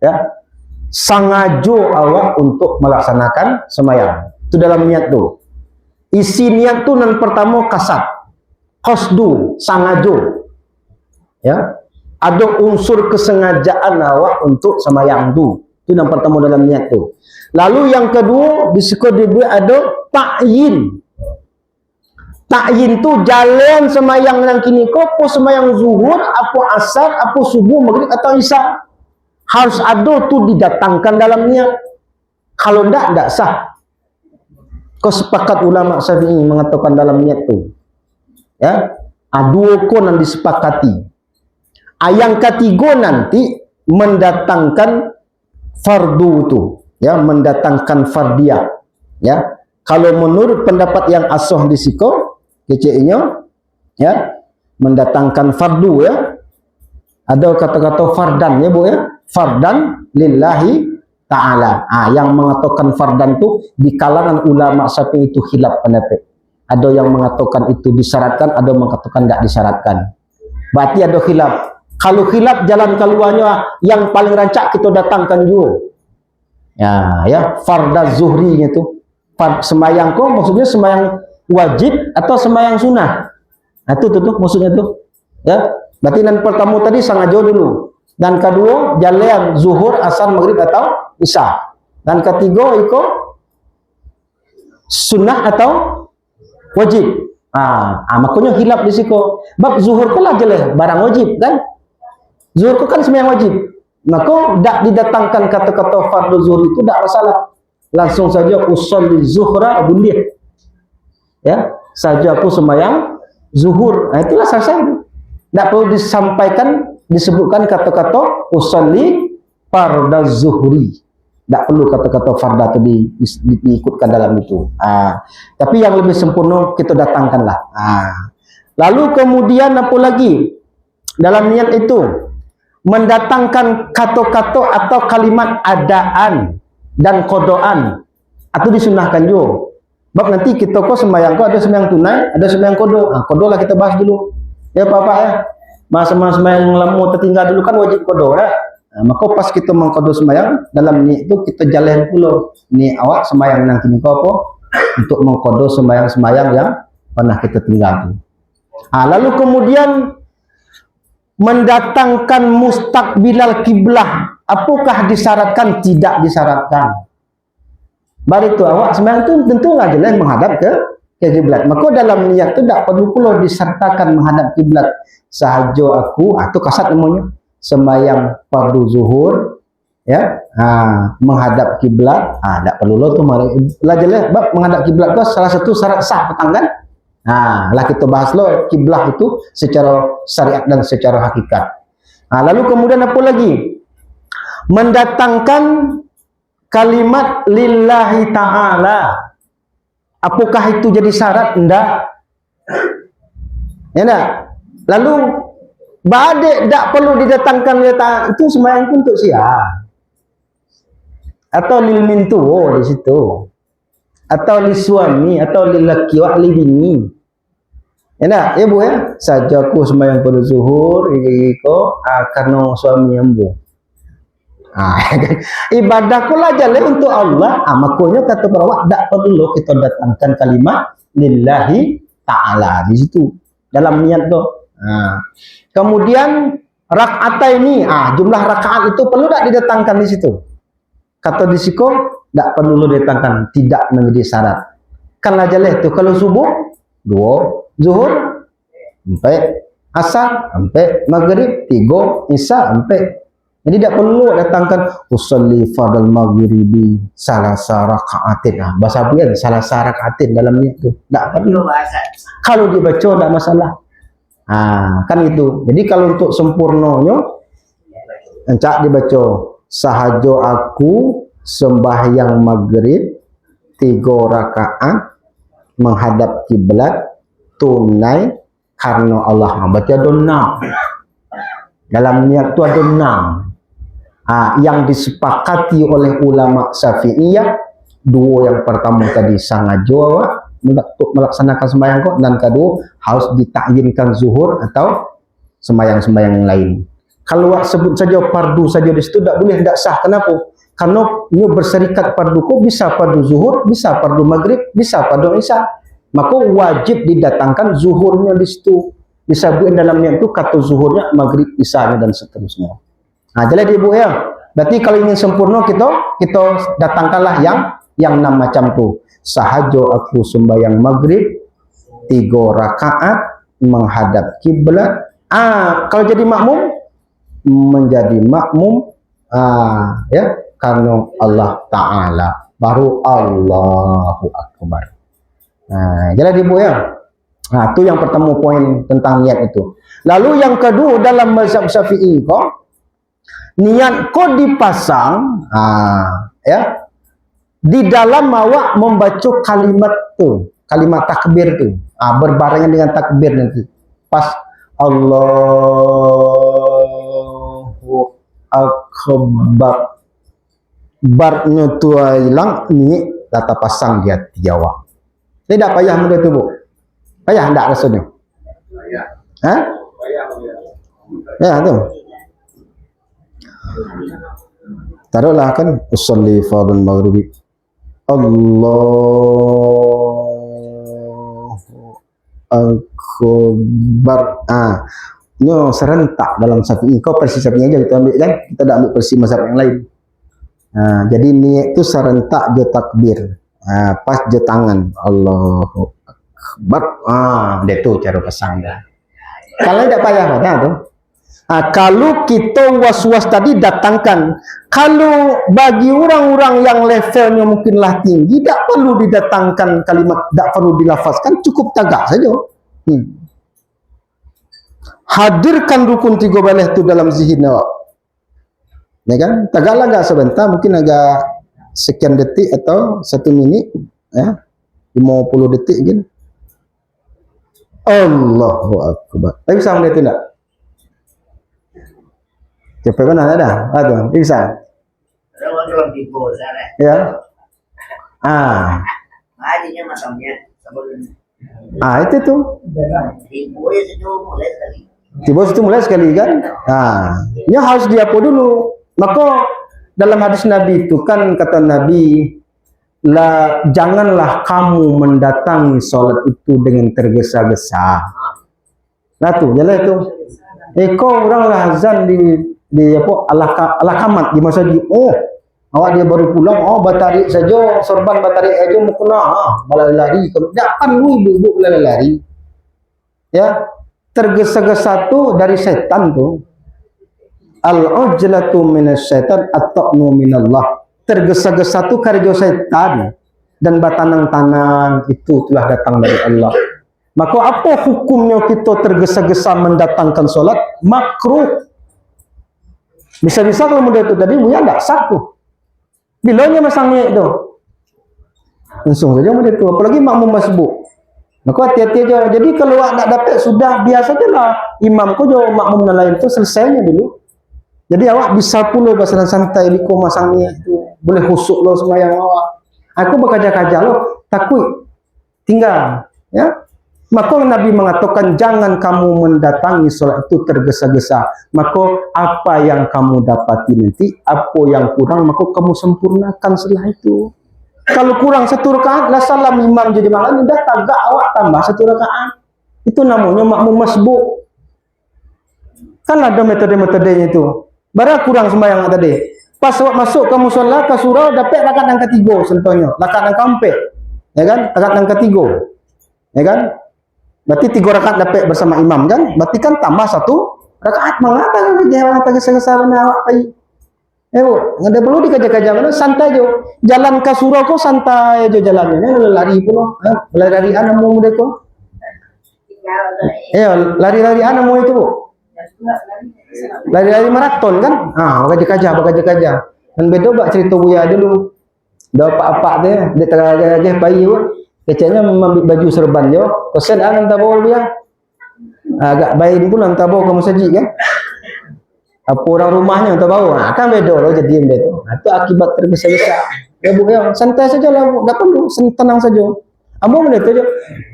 ya, sengaja awak untuk melaksanakan sembahyang. Itu dalam niat tu. Isi niat tu yang pertama qasad, qasdu, sengaja, ya. Ada unsur kesengajaan awak untuk sembahyang tu. Itu yang pertama dalam niat tu. Lalu yang kedua, di situ ada ta'yin. Ta'yin tu jalan sembahyang nang kini ko, apa sembahyang zuhur, apa asar, apa subuh, maghrib atau isya. Harus ada tu didatangkan dalam niat. Kalau enggak sah. Kau sepakat ulama Syafi'i mengatakan dalam niat tu. Ya, dua ko yang disepakati. Yang ketiga nanti mendatangkan fardu tu, ya, mendatangkan fardiyah, ya. Kalau menurut pendapat yang asah di siko keceknya, ya, mendatangkan fardu, ya. Ada kata-kata fardan, ya bu, ya, fardan lillahi ta'ala. Yang mengatakan fardan tu di kalangan ulama Syafi'i itu khilaf pendapat. Ada yang mengatakan itu disyaratkan, ada yang mengatakan tidak disyaratkan. Berarti ada khilaf. Kalau khilaf jalan keluarnya yang paling rancak kita datangkan juga. Ya, fardaz zuhrinya tu. Sembahyang kok maksudnya sembahyang wajib atau sembahyang sunnah. Itu maksudnya tu. Ya. Berarti yang pertama tadi sengaja dulu. Dan kedua jalan zuhur, asar, maghrib atau isya. Dan ketiga ikut sunnah atau wajib. Makanya khilaf di situ. Bab zuhur pun lah jelas barang wajib kan? Zuhur itu kan sembahyang wajib. Maka tak didatangkan kata-kata fardu zuhur itu tak masalah. Langsung saja usolli zuhra boleh. Ya, saja aku sembahyang zuhur. Itulah selesai. Tak perlu disampaikan, disebutkan kata-kata usolli fardaz zuhri. Tak perlu kata-kata farda itu diikutkan dalam itu. Tapi yang lebih sempurna kita datangkanlah. Lalu kemudian apa lagi? Dalam niat itu mendatangkan kata-kata atau kalimat adaan dan kodoan, atau disunahkan juga. Sebab nanti kita kok sembahyang kok ada sembahyang tunai, ada sembahyang kodo. Kodo lah kita bahas dulu. Ya Bapak ya. Masa sembahyang lama tertinggal dulu kan wajib kodo ya. Maka pas kita mengkodo sembahyang dalam niat itu kita jalan pula. Ni awak sembahyang nang kini kau apa? Untuk mengkodo sembahyang-sembahyang yang pernah kita tinggal. Lalu kemudian mendatangkan mustaqbilal kiblah, apakah disyaratkan? Tidak disyaratkan. Baru itu awak sembahyang itu tentulah jelas menghadap ke kiblat. Maka dalam niat itu tidak perlu pula disertakan menghadap kiblat. Sahaja aku atau kasat namanya sembahyang fardu zuhur, ya, menghadap kiblat, tidak perlu lo tu lah jelas. Bab menghadap kiblat itu salah satu syarat sah petang kan? Lah kita bahas lo kiblah itu secara syariat dan secara hakikat. Lalu kemudian apa lagi? Mendatangkan kalimat lillahi ta'ala. Apakah itu jadi syarat? Enggak. Ya enggak? Lalu badek tak perlu didatangkan itu sembahyang pun untuk siapa? Atau lil mintu di situ. Atau li suami atau lil laki wa li bini. Ya bu ya, saja aku sembahyang pada zuhur iko karena suami ambu. Ibadah ku lah jalan untuk Allah. Makanya kata perawat tak perlu kita datangkan kalimat lillahi ta'ala di situ dalam niat tu. Kemudian rakaat ini, jumlah rakaat itu perlu tak didatangkan di situ? Kata di situ tak perlu didatangkan, tidak menjadi syarat. Kan lah jalan itu kalau subuh 2, zuhur 4, asar 4, maghrib 3, isya 4. Jadi tidak perlu datangkan usolli fardal maghribi salasa rakaatin. Bahasa apa kan? Salasa rakaatin dalam niat tu. Tak perlu. Kalau dibaca tak masalah. Kan itu. Jadi kalau untuk sempurnanya, encak dibaca sahaja aku sembahyang maghrib 3 rakaat menghadap kiblat tunai karena Allah. Baca ada 6. Dalam niat tu ada 6. Yang disepakati oleh ulama Syafi'iyah, 2 yang pertama tadi sengaja awak untuk melaksanakan sembahyang kok, dan kedua harus ditakyinkan zuhur atau sembahyang-sembahyang lain. Kalau awak sebut saja fardu saja di situ tak boleh, tak sah. Kenapa? Karena ini berserikat fardu kok, bisa fardu zuhur, bisa fardu maghrib, bisa fardu isya. Maka wajib didatangkan zuhurnya di situ. Disebut dalam niat itu kata zuhurnya, maghrib, isyanya dan seterusnya. Jadi ibu ya. Berarti kalau ingin sempurna kita datangkanlah yang 6 macam tu. Sahaja aku sembahyang maghrib 3 rakaat menghadap kiblat. Kalau jadi makmum, menjadi makmum ya karena Allah Taala, baru Allahu Akbar. Jadi ibu ya. Itu yang pertama poin tentang niat itu. Lalu yang kedua dalam mazhab Syafi'i kok, niat kau dipasang ya di dalam awak membaca kalimat tu, kalimat takbir tu, berbarengan dengan takbir nanti pas Allahu Akbar, barnya tu hilang, ni data pasang di hati awak. Tidak payah benda tu bu, payah hendak rasanya. Ya tu. Taruhlah kan usolli fardal maghribi Allahu Akbar. Ini serentak dalam Syafi'i. Kau versi Syafi'i aja kita ambil kan, kita tak ambil versi mazhab yang lain. Jadi niat itu serentak je takbir, pas je tangan Allahu Akbar. Dia tu cara pasang dah. Kalau tidak payah dah tu. Kalau kita was-was tadi datangkan. Kalau bagi orang-orang yang levelnya mungkinlah tinggi, tak perlu didatangkan kalimat, tak perlu dilafazkan, cukup tagak saja. Hadirkan rukun 3 balih tu dalam zihin awak. Ya kan? Tagaklah agak sebentar, mungkin agak sekian detik atau 1 minit, ya. 50 detik kan. Allahu Akbar. Tapi sama dia tu tak? Cepat mana ada? Ada, bisa. Ya. Ajinya masamnya sebelum. Itu tu. Tiba itu mulai sekali kan. Ya harus dia apa dulu. Maka dalam hadis Nabi itu kan kata Nabi, janganlah kamu mendatangi solat itu dengan tergesa-gesa. Nah tu, jalan itu. Kau orang lah azan di apa alakamat di masa awak dia baru pulang, batarik saja, sorban batarik aja mau kena, malah lari. Kalau jangan lu ibu lari. Ya, tergesa-gesa tu dari setan tu. Al-ujlatu minasyaitan at-ta'nu minallah. Tergesa-gesa tu karena setan, dan batanang-tanang itu telah datang dari Allah. Maka apa hukumnya kita tergesa-gesa mendatangkan solat? Makruh. Bisa-bisa kalau muda itu tadi punya tak sah tu. Bilanya masangnya itu. Langsung saja muda itu. Apalagi makmum masbuk. Maka hati-hati aja. Jadi kalau nak dapat sudah biasa je lah. Imam ko jo makmum dan lain tu selesainya dulu. Jadi awak bisa pula bahasa santai liko masangnya itu. Boleh khusuk lo sembahyang awak. Aku berkaja-kaja lo takut tinggal. Ya. Maka Nabi mengatakan jangan kamu mendatangi solat itu tergesa-gesa. Maka apa yang kamu dapati nanti, apa yang kurang, maka kamu sempurnakan setelah itu. Kalau kurang 1 rakaat, lah salam imam jadi malam, dah tagak awak tambah 1 rakaat. Itu namanya makmum masbuk. Kan ada metode-metodenya itu. Barang kurang sembahyang tadi. Pas awak masuk ke musola, ke surau, dapat rakaat yang ketiga contohnya. Rakaat yang keempat. Ya kan? Rakaat yang ketiga. Ya kan? Berarti 3 rakaat dapat bersama imam kan? Berarti kan tambah 1 rakaat. Mengapa kan dia orang tergesa-gesa awak pergi? Bu, nggak perlu dikaja-kaja mana, santai jo. Jalan ke surau kok santai aja jalannya, lari pun, lari anak mau muda kok. Lari-lari anak mau itu, Bu. Lari-lari maraton kan? Bakaja-kaja. Dan beda bak cerita buaya dulu. Dah apa-apa dia teragak-agak bayi bu. Kecilnya mengambil baju serban jo. Kosen entah bawa dia. Agak bayi pun entah bawa kamu saji kan? Apa orang rumahnya entah bawa. Kan beda loh jadi dia tu. Itu akibat tergesa-gesa. Ya bu ya, santai saja lah bu. Tak perlu, tenang saja. Ambo benda tu je.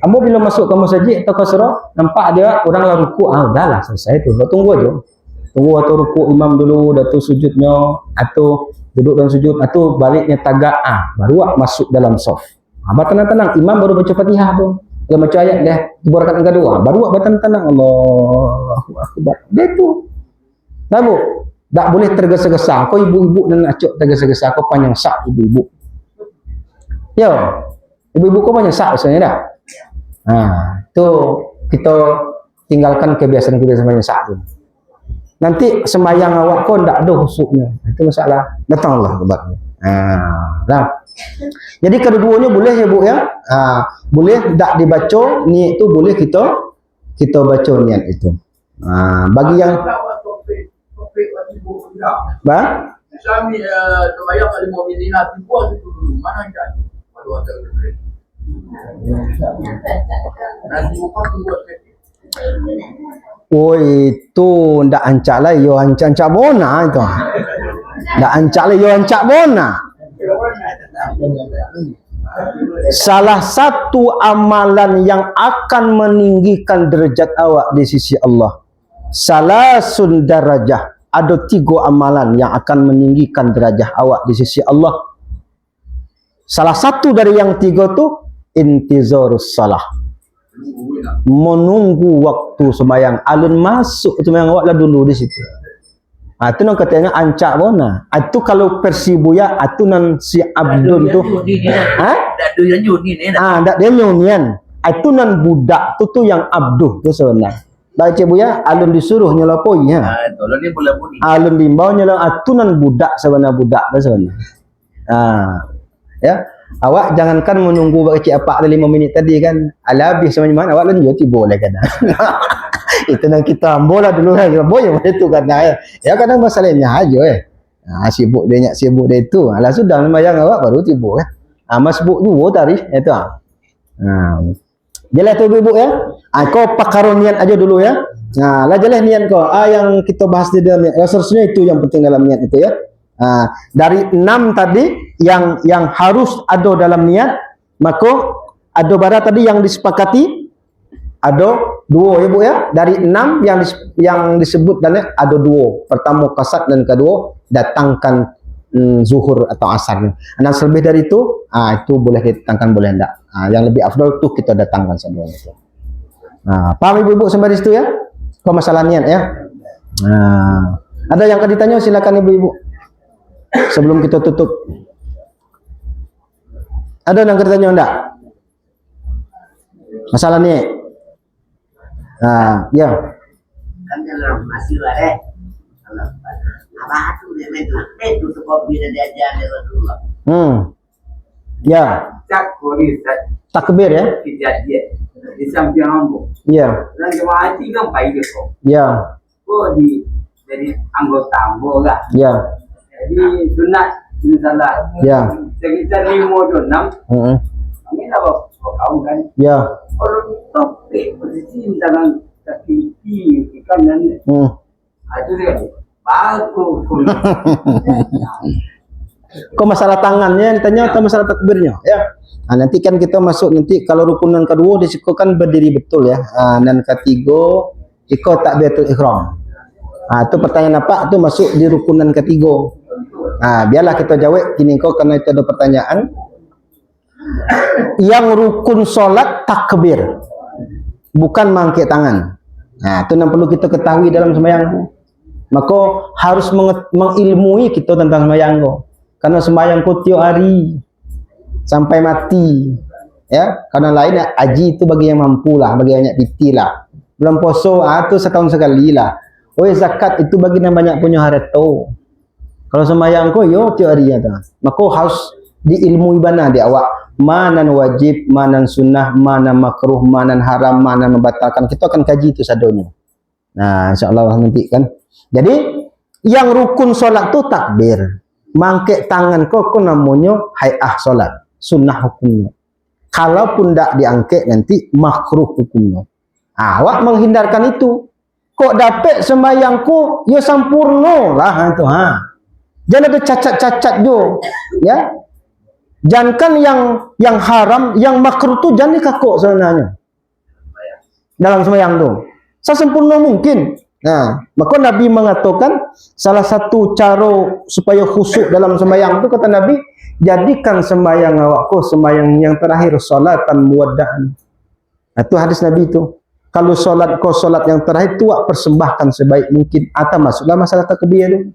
Ambo bila masuk kamu saji atau ke surau, nampak dia orang lah ruku. Udahlah selesai tu. Tunggu aja. Tunggu atau ruku imam dulu, atau sujudnya, atau duduk dan sujud, atau baliknya tagak, baru masuk dalam soft. Tenang-tenang, imam baru baca Fatihah tu. Dia baca ayat dia, rakaat yang kedua, baru tenang-tenang, Allahu Akbar. Dia tu. Nah bu, tak boleh tergesa-gesa. Kau ibu-ibu dan acuk tergesa-gesa, kau panjang sak ibu-ibu. Ya, ibu-ibu kau panjang sak sebenarnya dah. Tu kita tinggalkan kebiasaan-kebiasaan panjang sak tu. Nanti sembahyang awak kau ndak ada khusuknya. Itu masalah. Datanglah obatnya. Jadi kedua-duanya boleh ya Bu ya. Boleh tak dibaca niat itu boleh kita baca niat itu. Bagi yang Bang? Suami sembahyang kali mau minat buat itu dulu. Mana kan? Waduh ada. Nanti bukan buat Oh itu ndak ancak lah yo ancak bona itu. Ndak ancak lah yo ancak bona. Salah satu amalan yang akan meninggikan derajat awak di sisi Allah. Salasun darajah. Ada 3 amalan yang akan meninggikan derajat awak di sisi Allah. Salah satu dari yang 3 tu intizarus salah. Menunggu waktu sembahyang. Alun masuk sembahyang awak lah dulu di situ. Itu nak katanya ancak bona. Itu kalau Persibuya itu nan si Abdul tu. Tak ada yang nyuni ni. Tak dia nyunian. Itu nan budak tu yang Abdul tu sebenarnya. Baca buya alun disuruh nyelapoi ya. Tolong ni bola bunyi. Alun dimbau nyelang itu nan budak sebenarnya budak tu sebenarnya. Ya. Awak jangankan menunggu baca apa 5 minit tadi kan. Habis sama mana awak lanjut boleh kan. Itu nang kita ambola dulu kan. Boleh itu kan. Ya kadang masalahnya aja sibuk dia sibuk dia itu. Alah sudah sembahyang awak baru tiba kan. Mas sibuk juga tadi itu. Jelas tu ibu ya. Kau pakar niat aja dulu ya. Lah jelas niat kau. Yang kita bahas di dalam niat. Seharusnya itu yang penting dalam niat itu ya. Dari 6 tadi yang harus ada dalam niat, maka ada bara tadi yang disepakati ada 2 ya Bu ya. Dari 6 yang disebut dan ada 2. Pertama kasat dan kedua datangkan zuhur atau asar. Dan selebih dari itu boleh didatangkan boleh enggak. Yang lebih afdal tu kita datangkan semua itu. Paham ibu-ibu sampai di situ ya? Kau masalah niat ya. Ada yang akan ditanya silakan ibu-ibu. Sebelum kita tutup. Ada yang akan ditanya enggak? Masalah niat. Ya. Kan dalam masih lah apa tu dia itu sebab bila dia ajar Rasulullah. Ya. Tak boleh Takbir ya. kejadian di samping ambo. Ya. Dan jemaah itu kan baik kok. Ya. Dari anggota ambo lah. Ya. Jadi sunat misalnya. Ya. Sekitar 5 atau 6. Kami dah kau kan. Ya. Orang topik posisi tangan kaki kiri kanan. Itu dia. Bagus. Kok masalah tangannya ditanya atau masalah takbirnya ya. Nanti kan kita masuk nanti kalau rukunan kedua disikukan berdiri betul ya. Dan ketiga ikut takbiratul ihram. Itu pertanyaan apa itu masuk di rukunan ketiga. Biarlah kita jawab gini kok karena itu ada pertanyaan. Yang rukun solat takbir bukan mengangkat tangan. Itu yang perlu kita ketahui dalam sembahyang. Maka harus mengilmui kita tentang sembahyang. Karena sembahyang tiap hari sampai mati. Ya, karena lain haji itu bagi yang mampu lah, bagi yang banyak piti lah. Bulan puasa itu setahun sekali lah. Zakat itu bagi yang banyak punya harta. Kalau sembahyang ko yo teorinya tu. Maka harus diilmui bana di awak. Mana wajib, mana sunnah, mana makruh, mana haram, mana membatalkan. Kita akan kaji itu sadonya. Nah, insyaallah nanti kan. Jadi yang rukun solat tu takbir. Mangkek tangan ko namanya hay'ah solat. Sunnah hukumnya. Kalaupun tak diangkat nanti makruh hukumnya. Awak menghindarkan itu. Kok dapat sembahyangku ya sempurna lah itu Jangan ada cacat-cacat jo. Ya. Jangan yang haram, yang makruh tu jangan dikakuk sebenarnya. Dalam sembahyang tu. Sesempurna mungkin. Nah, maka Nabi mengatakan salah satu cara supaya khusyuk dalam sembahyang tu kata Nabi, jadikan sembahyang awakku sembahyang yang terakhir salatan muwadda'an. Itu hadis Nabi itu. Kalau solat kau solat yang terakhir tu persembahkan sebaik mungkin. Atau masuklah masalah takbir tu.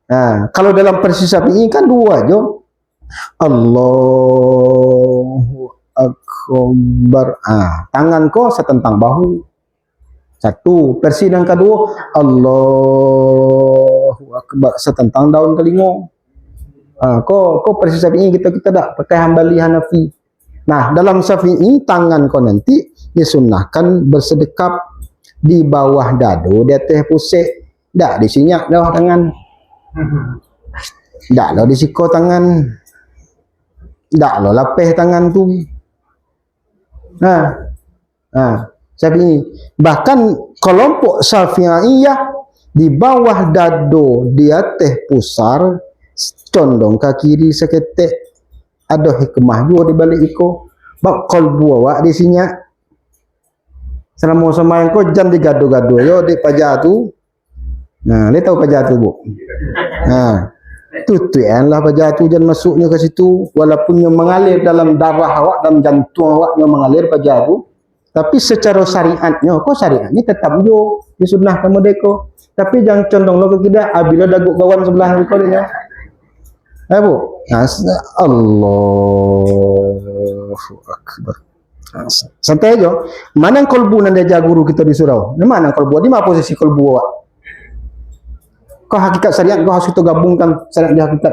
Nah, kalau dalam persisap ini kan dua aja. Allahu Akbar. Tangan kau setentang bahu. Satu. Versi yang kedua, Allahu Akbar setentang daun telinga. Kau persisap ini kita tak pakai Hambali Hanafi. Nah, dalam Syafi'i tangan kau nanti disunnahkan bersedekap di bawah dadu, di atas pusat. Tak disinyak dah tangan. Tak lah disiko tangan. Tak lah lapeh tangan tu. Syafi'i. Bahkan kelompok Syafi'iyah di bawah dadu, di atas pusar, condong ke kiri seketik. Ada hikmah juga di balik itu. Bab qalbu awak di sini. Selama sembahyang kau jangan digadu-gadu yo di pajak tu. Nah, dia tahu pajak tu, Bu. Tutuan lah pajak tu jangan masuknya ke situ walaupun yang mengalir dalam darah awak, dalam jantung awak yang mengalir pajak tu. Tapi secara syariatnya, kau syariat ni tetap jo disunnah kamu deko. Tapi jangan condong lo ke kita bila daguk kawan sebelah kau dia. Bu, Allahu Akbar. Santai aja. Mana kolbu yang dia guru kita di surau? Di mana kolbu? Di mana posisi kolbu awak? Kau hakikat syariat kau harus kita gabungkan syariat di hakikat.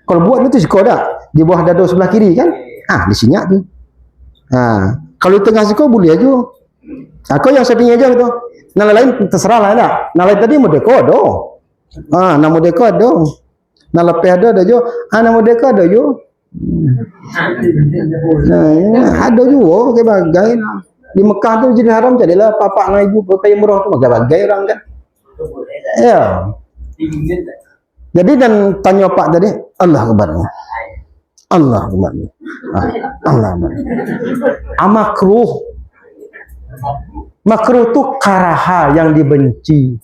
Kolbu itu sih kau dah di bawah dada sebelah kiri kan? Di sini tu. Kalau di tengah siko boleh aja. Kau yang setting aja gitu. Nama lain terserah lah dah. Nama lain tadi merdeka ada. Nama merdeka ada. Nak lepas ada jo. Anak merdeka ada jo. Ada juga bagai-bagai. Di Mekah tu jadi haram jadilah papak dengan ibu berpayah murah tu bagai-bagai orang kan. Ya. Jadi dan tanya Pak tadi, Allah Akbar. Allah Akbar. Allah Akbar. Makruh. Makruh tu karaha yang dibenci.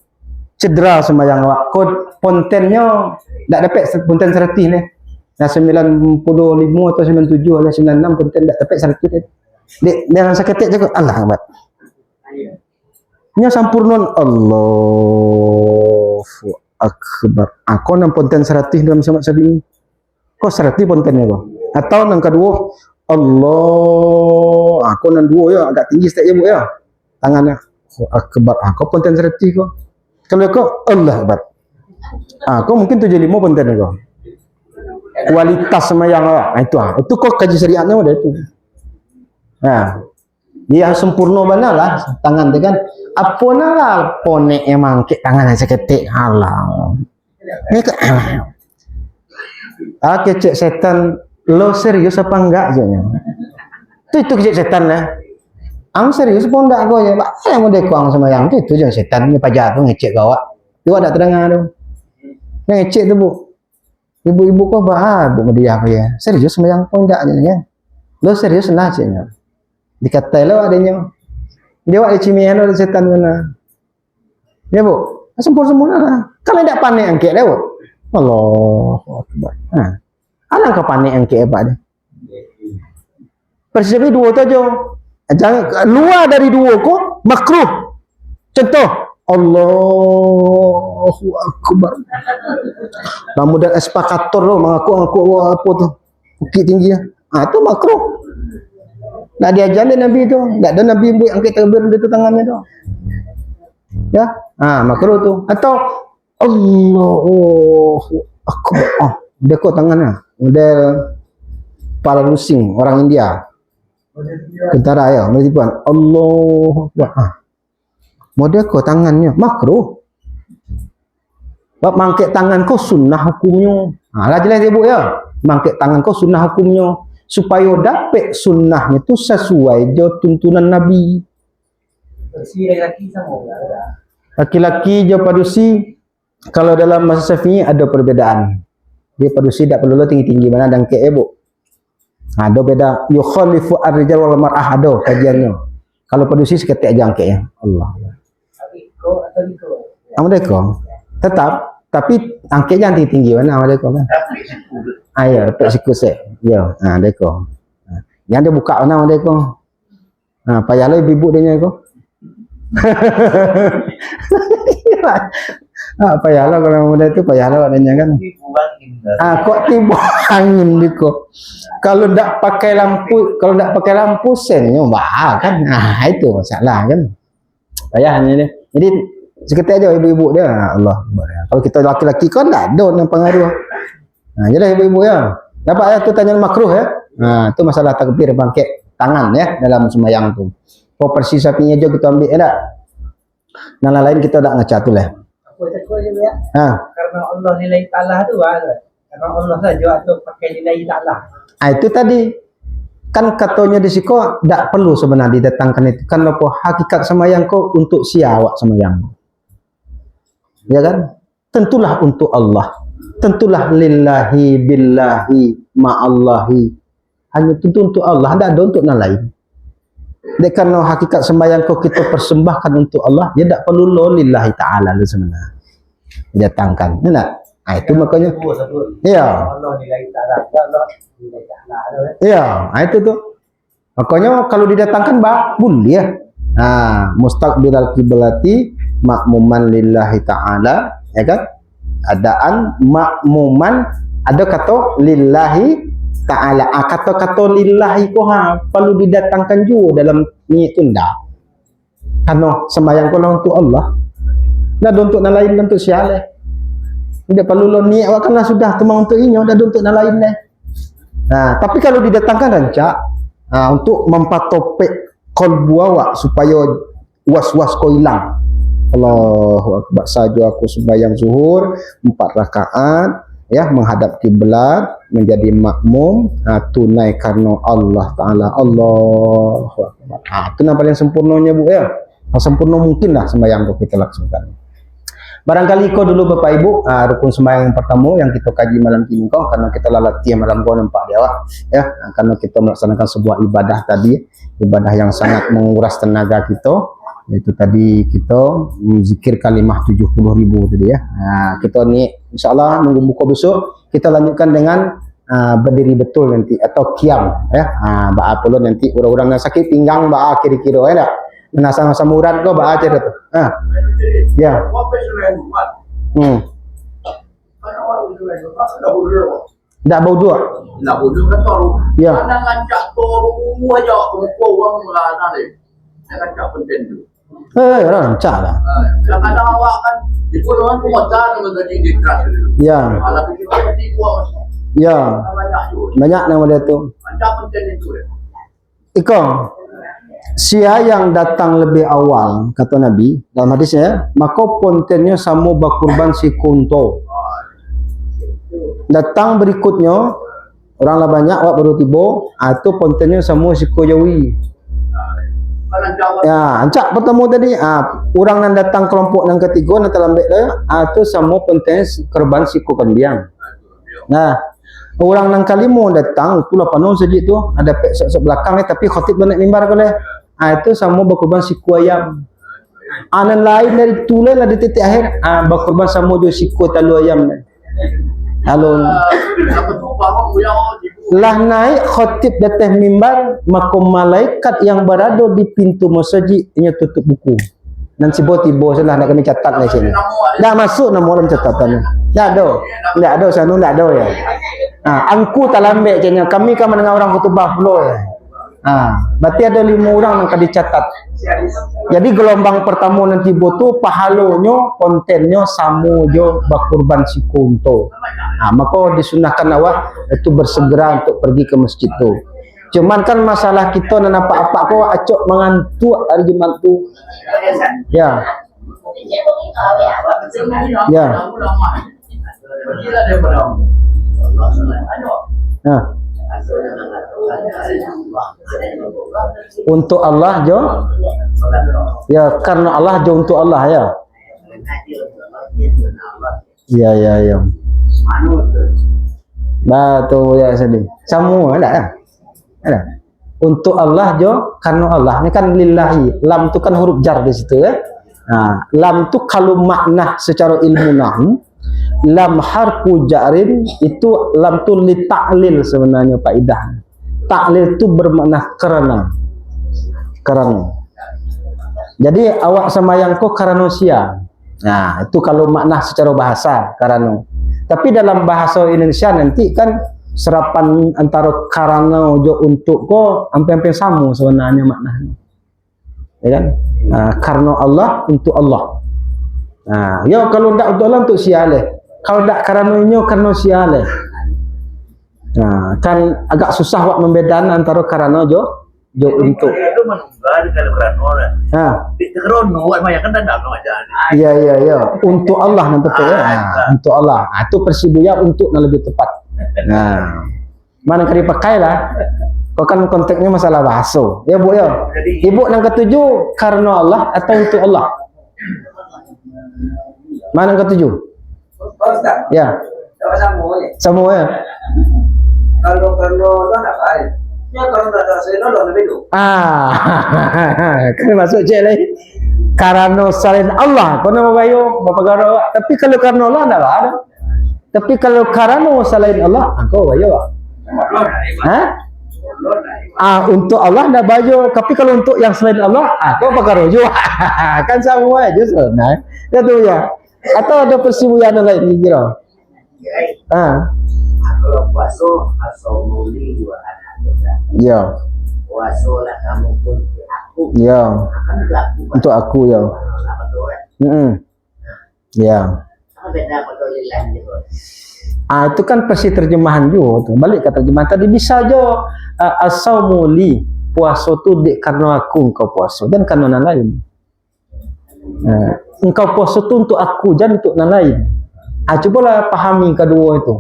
Cedera sembahyang awak. Kod pontennya tak dapat ponten 100 ni. Dah 95 atau 97 atau 96 ponten tak dapat 100 ni. Dalam seketik je Allah Akbar. Nya sampurna Allahu Akbar. Aku nang ponten 100 dalam semak sabi. Kau 100 pontennya kau. Atau nang kedua Allah. Aku nang dua ya agak tinggi sikit ya Bu ya. Tangannya Akbar. Aku ponten 100 kau. Kalau kau Allah Akbar. Kau mungkin 75 ponten kau. Kualitas sembahyang awak. Itu kau kaji syariatnya dah itu. Dia sempurna banalah tangan dia kan. Apa lah ponek emang ke tangan seketik halang. Ni ke kecek setan lo serius apa enggak jadinya. Itu kecek setan lah. Ang serius pun enggak kau ya. Saya mau dekong sembahyang tu itu je setan ni pajak tu ngecek kau awak. Tu ada terdengar tu. Yang ngecek tu Bu. Ibu-ibu kau Bu dia apa ya? Serius sembahyang pun enggak jadinya. Lo serius lah jadinya. Dikatai lo adanya. Dia awak dicimian ada setan mana. Ya Bu. Sempurna lah. Kalau tidak panik angkat dah Bu. Allahu Akbar. Alang kau panik angkat apa dia? Persiapan dua tu aja. Jangan luar dari dua ko makruh. Contoh Allahu Akbar. Namun dan espakator lo mengaku apa tu? Bukit tinggi. Tu makruh. Nak diajar Nabi tu. Tak ada Nabi buat angkat takbir di tangannya tu. Ya. Makruh tu. Atau Allahu Akbar. Oh, dia kok tangannya model para lusing orang India. Tentara ya, mesti puan. Allahu Akbar. Model kok tangannya makruh. Bab mangkek tangan kau sunnah hukumnya. Lah jelas ibu ya. Mangkek tangan kau sunnah hukumnya supaya dapat sunnahnya tu sesuai jo tuntunan Nabi. Laki-laki jo padusi kalau dalam masa Syafi'i ada perbedaan. Dia padusi tak perlu tinggi-tinggi mana dangkek ibu. Ada beda yukhalifu ar-rijal wal mar'ah ada kajiannya. Kalau padusi seketik jangkek ya. Allah. Assalamualaikum. Tetap tapi angkit jangan tinggi-tinggi mana Assalamualaikum kan. Ayo dapat siku set. Ya, deko. Yang dia buka mana Assalamualaikum. Payah lah ibu dia ko. Payahlah kalau muda itu payahlah adanya kan. Kok tiba angin diko. Kalau tak pakai lampu sennya bah kan. Itu masalah kan. Payahnya dia. Jadi seketik aja ibu-ibu dia Allah. Kalau kita laki-laki kan tak ada yang pengaruh. Jadi ibu-ibu ya. Dapat ya tu tanya makruh ya. Tu masalah takbir bangkit tangan ya dalam sembahyang tu. Proporsi sapinya je kita ambil ya tak? Yang lain kita tak ngaca tu lah. Aku je ya. Karena Allah nilai ta'ala tu karena Allah saja tu pakai nilai ta'ala. Itu tadi. Kan katanya di siko tak perlu sebenarnya didatangkan itu. Kan apa hakikat sembahyang kau untuk siawak sembahyang. Ya kan? Tentulah untuk Allah. Tentulah lillahi billahi ma'allahi. Hanya tentu untuk Allah, tidak ada untuk yang lain. Dan karena hakikat sembahyang kau kita persembahkan untuk Allah, dia tak perlu lo lillahi ta'ala sebenarnya. Datangkan. Ya tak? Itu makanya. Ya. Allah nilai ta'ala. Allah nilai ta'ala. Ya, itu tuh. Makanya kalau didatangkan boleh ya. Mustaqbilal qiblati makmuman lillahi ta'ala, ya kan? Adaan makmuman ada kata lillahi ta'ala. Kata-kata lillahi ko perlu didatangkan juga dalam niat tu ndak. Karena sembahyang ko untuk Allah. Dah untuk yang lain untuk siapa? Tidak perlu lo niat karena sudah cuma untuk ini, dah untuk yang lain deh. Tapi kalau didatangkan rancak untuk mempatopek qalbu awak supaya was-was ko hilang. Allahu Akbar. Saja aku sembahyang zuhur 4 rakaat ya menghadap kiblat menjadi makmum tunai karena Allah Taala. Allahu Akbar. Itu yang paling sempurnanya Bu ya. Sempurna mungkinlah sembahyang kita laksanakan. Barangkali kau dulu Bapak Ibu rukun sembahyang yang pertama yang kita kaji malam ini kau karena kita latihan malam kau nampak dia ya karena kita melaksanakan sebuah ibadah tadi, ibadah yang sangat menguras tenaga kita. Itu tadi kita zikir kalimah 70.000 tadi ya. Kita ni insyaallah nunggu buka besok kita lanjutkan dengan berdiri betul nanti atau qiyam ya. Ba apa nanti orang-orang yang sakit pinggang ba kira-kira ya tak. Menasa masa murad kau ba aja tu. Ya. Tak bau dua. Nak bodoh kan tahu. Ya. Mana ngancak toru aja kumpul orang lah ni. Nak ngancak penting tu. Rancak lah. Kadang-kadang awak kan itu orang tu macam menjadi ditras. Ya. Kalau kita mesti kuat. Ya. Banyak nama dia tu. Macam penting itu. Iko. Sia yang datang lebih awal kata Nabi dalam hadisnya, maka pontennya sama berkurban si kunto. Datang berikutnya orang lah banyak awak baru tiba, itu pontennya sama si kojawi. Ya, ancak bertemu tadi, orang yang datang kelompok yang ketiga yang terlambat dia, itu sama pontennya korban si kambing. Nah, orang yang kelima datang, itulah penuh saja tu, ada pek belakang ni tapi khatib naik mimbar kau itu sama berkorban siku ayam. Anan lain dari tulai lah di titik akhir berkorban sama jo siku talu ayam. Lalu lah naik khatib datang mimbar, maka malaikat yang berada di pintu masjid nya tutup buku. Dan tiba-tiba salah nak kami catat di sini. Dah masuk nama dalam catatan. Tak ada sana tak ada ya. Angku tak lambek caknya. Kami kan mendengar orang khutbah pula ya. Berarti ada 5 orang yang akan dicatat. Jadi gelombang pertama nanti tu pahalonyo, kontennya sama jo bakurban si kunto. Maka disunahkan awak itu bersegera untuk pergi ke masjid tu. Cuman kan masalah kita nak apa-apa kau acok mengantuk hari Jumat tu. Ya. Ya. Nah. Untuk Allah jo. Ya, karena Allah jo untuk Allah ya. Ya ya ya. Batu ya sedih. Semua ada kan? Ada. Untuk Allah jo karena Allah. Ini kan lillahi. Lam itu kan huruf jar di situ ya. Lam itu kalau makna secara ilmu nahwu, lam harfu jarin itu lam itu li ta'lil sebenarnya faedah. Ta'lil itu bermakna karena. Jadi awak sembahyang kok karena siang. Itu kalau makna secara bahasa karena. Tapi dalam bahasa Indonesia nanti kan serapan antara karena jo untuk kok hampir-hampir sama sebenarnya maknanya. Ya kan? Karena Allah untuk Allah. Ya kalau tidak untuk Allah untuk siale. Kalau tidak karena siale. Kan agak susah wak membedakan antara karena jo untuk. Iya. Untuk Allah nanti untuk Allah. Itu persibuya untuk yang lebih tepat. Mana kali pakai lah. Kau kan konteksnya masalah bahasa. Ya Bu ya. Ibu yang ketujuh karena Allah atau untuk Allah? Mana yang ketujuh? Ya. Semua ya. Kalau Allah nak baik. Ya kalau tak ada saya Allah lebih tu. Kan masuk je lagi. Karena selain Allah, kau nama bayu, bapa garo. Tapi kalau karena Allah tak ada. Tapi kalau karena selain Allah, kau bayu. Untuk Allah dah bayu. Tapi kalau untuk yang selain Allah, kau bapa garo juga. Kan sama aja sebenarnya. Ya tu ya. Atau ada persibuyan lain ni kira. Kalau puasa asal muli juga ada. Ya. Puasa lah kamu pun aku. Ya. Akan berlaku. Untuk aku ya. Ya. Apa beda peduli lagi tu? Itu kan versi terjemahan juga tu. Balik ke terjemahan tadi bisa aja asal muli puasa tu dek karena aku engkau puasa dan karena orang lain. Engkau puasa tu untuk aku dan untuk orang lain. Cubalah pahami kedua itu.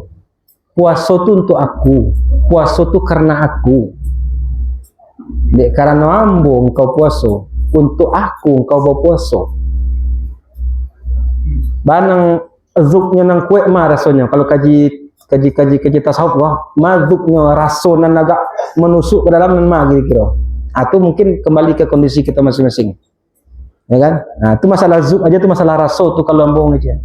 Puasa tu untuk aku, puasa tu karena aku. Dek karena ambo engkau puasa, untuk aku engkau berpuasa. Banang zuknya nang kue mah rasanya. Kalau kaji tasawuf mazuknya rasanya agak menusuk ke dalam mah kira-kira. Itu mungkin kembali ke kondisi kita masing-masing. Ya kan? Itu masalah zuk aja, itu masalah rasa tu kalau ambong aja.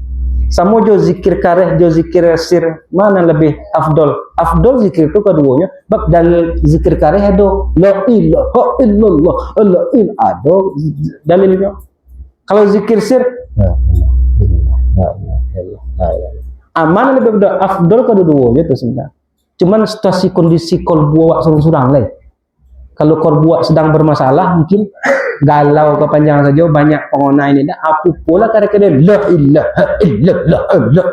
Sama jo zikir kareh, jo zikir sir, mana lebih afdol? Afdol zikir itu keduanya. Bab dalil zikir kareh ada la ilaha illallah, la ilaha ada dalilnya. Kalau zikir sir, mana lebih afdol kedua-duanya itu sebenarnya. Cuman situasi kondisi kolbu awak surang-surang lah. Kalau kolbu awak sedang bermasalah, mungkin galau kepanjang saja banyak pengguna ini dah apa pula kadang-kadang la ilaha illallah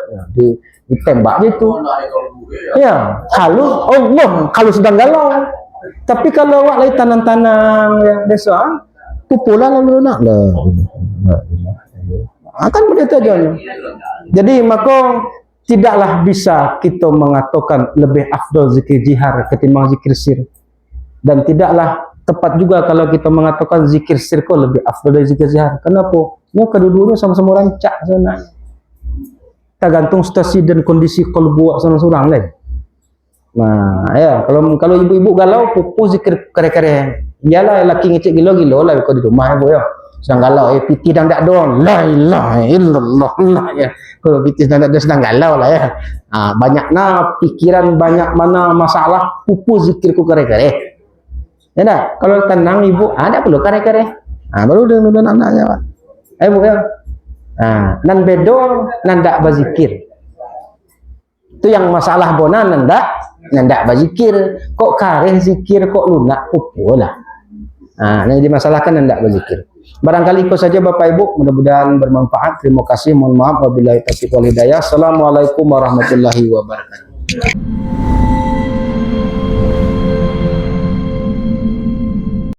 ditembak gitu. Ya, kalau Allah kalau sedang galau. Tapi kalau awak lagi tanam-tanam yang biasa, pula lalu nak lah. Akan begitu aja. Jadi maka tidaklah bisa kita mengatakan lebih afdal zikir jihar ketimbang zikir sir. Dan tidaklah tepat juga kalau kita mengatakan zikir sir kok lebih afdal dari zikir jihar. Kenapa? Ini kedua-duanya sama-sama rancak sebenarnya. Tergantung situasi dan kondisi kolbu seorang-seorang lain. Nah, ya kalau ibu-ibu galau, pupu zikir kare-kare. Iyalah laki ngecek gilo-gilo lah kalau di rumah ibu ya. Sedang galau, piti dan tak doang. La ilaha illallah. Ya. Kalau piti dan tak sedang galau lah ya. Banyaknya pikiran, banyak mana masalah, pupu zikirku kare-kare. Ya tak? Kalau tenang ibu, ada perlu kare-kare. Baru dengan anaknya Pak. Ibu ya. Nan bedo, nan tak berzikir. Itu yang masalah bona nan tak Ndak berzikir, kok kareh zikir, kok lunak, lah. Yang dimasalahkan ndak berzikir. Barangkali itu saja Bapak Ibu, mudah-mudahan bermanfaat. Terima kasih, mohon maaf wabillahi taufiq wal hidayah. Assalamualaikum warahmatullahi wabarakatuh.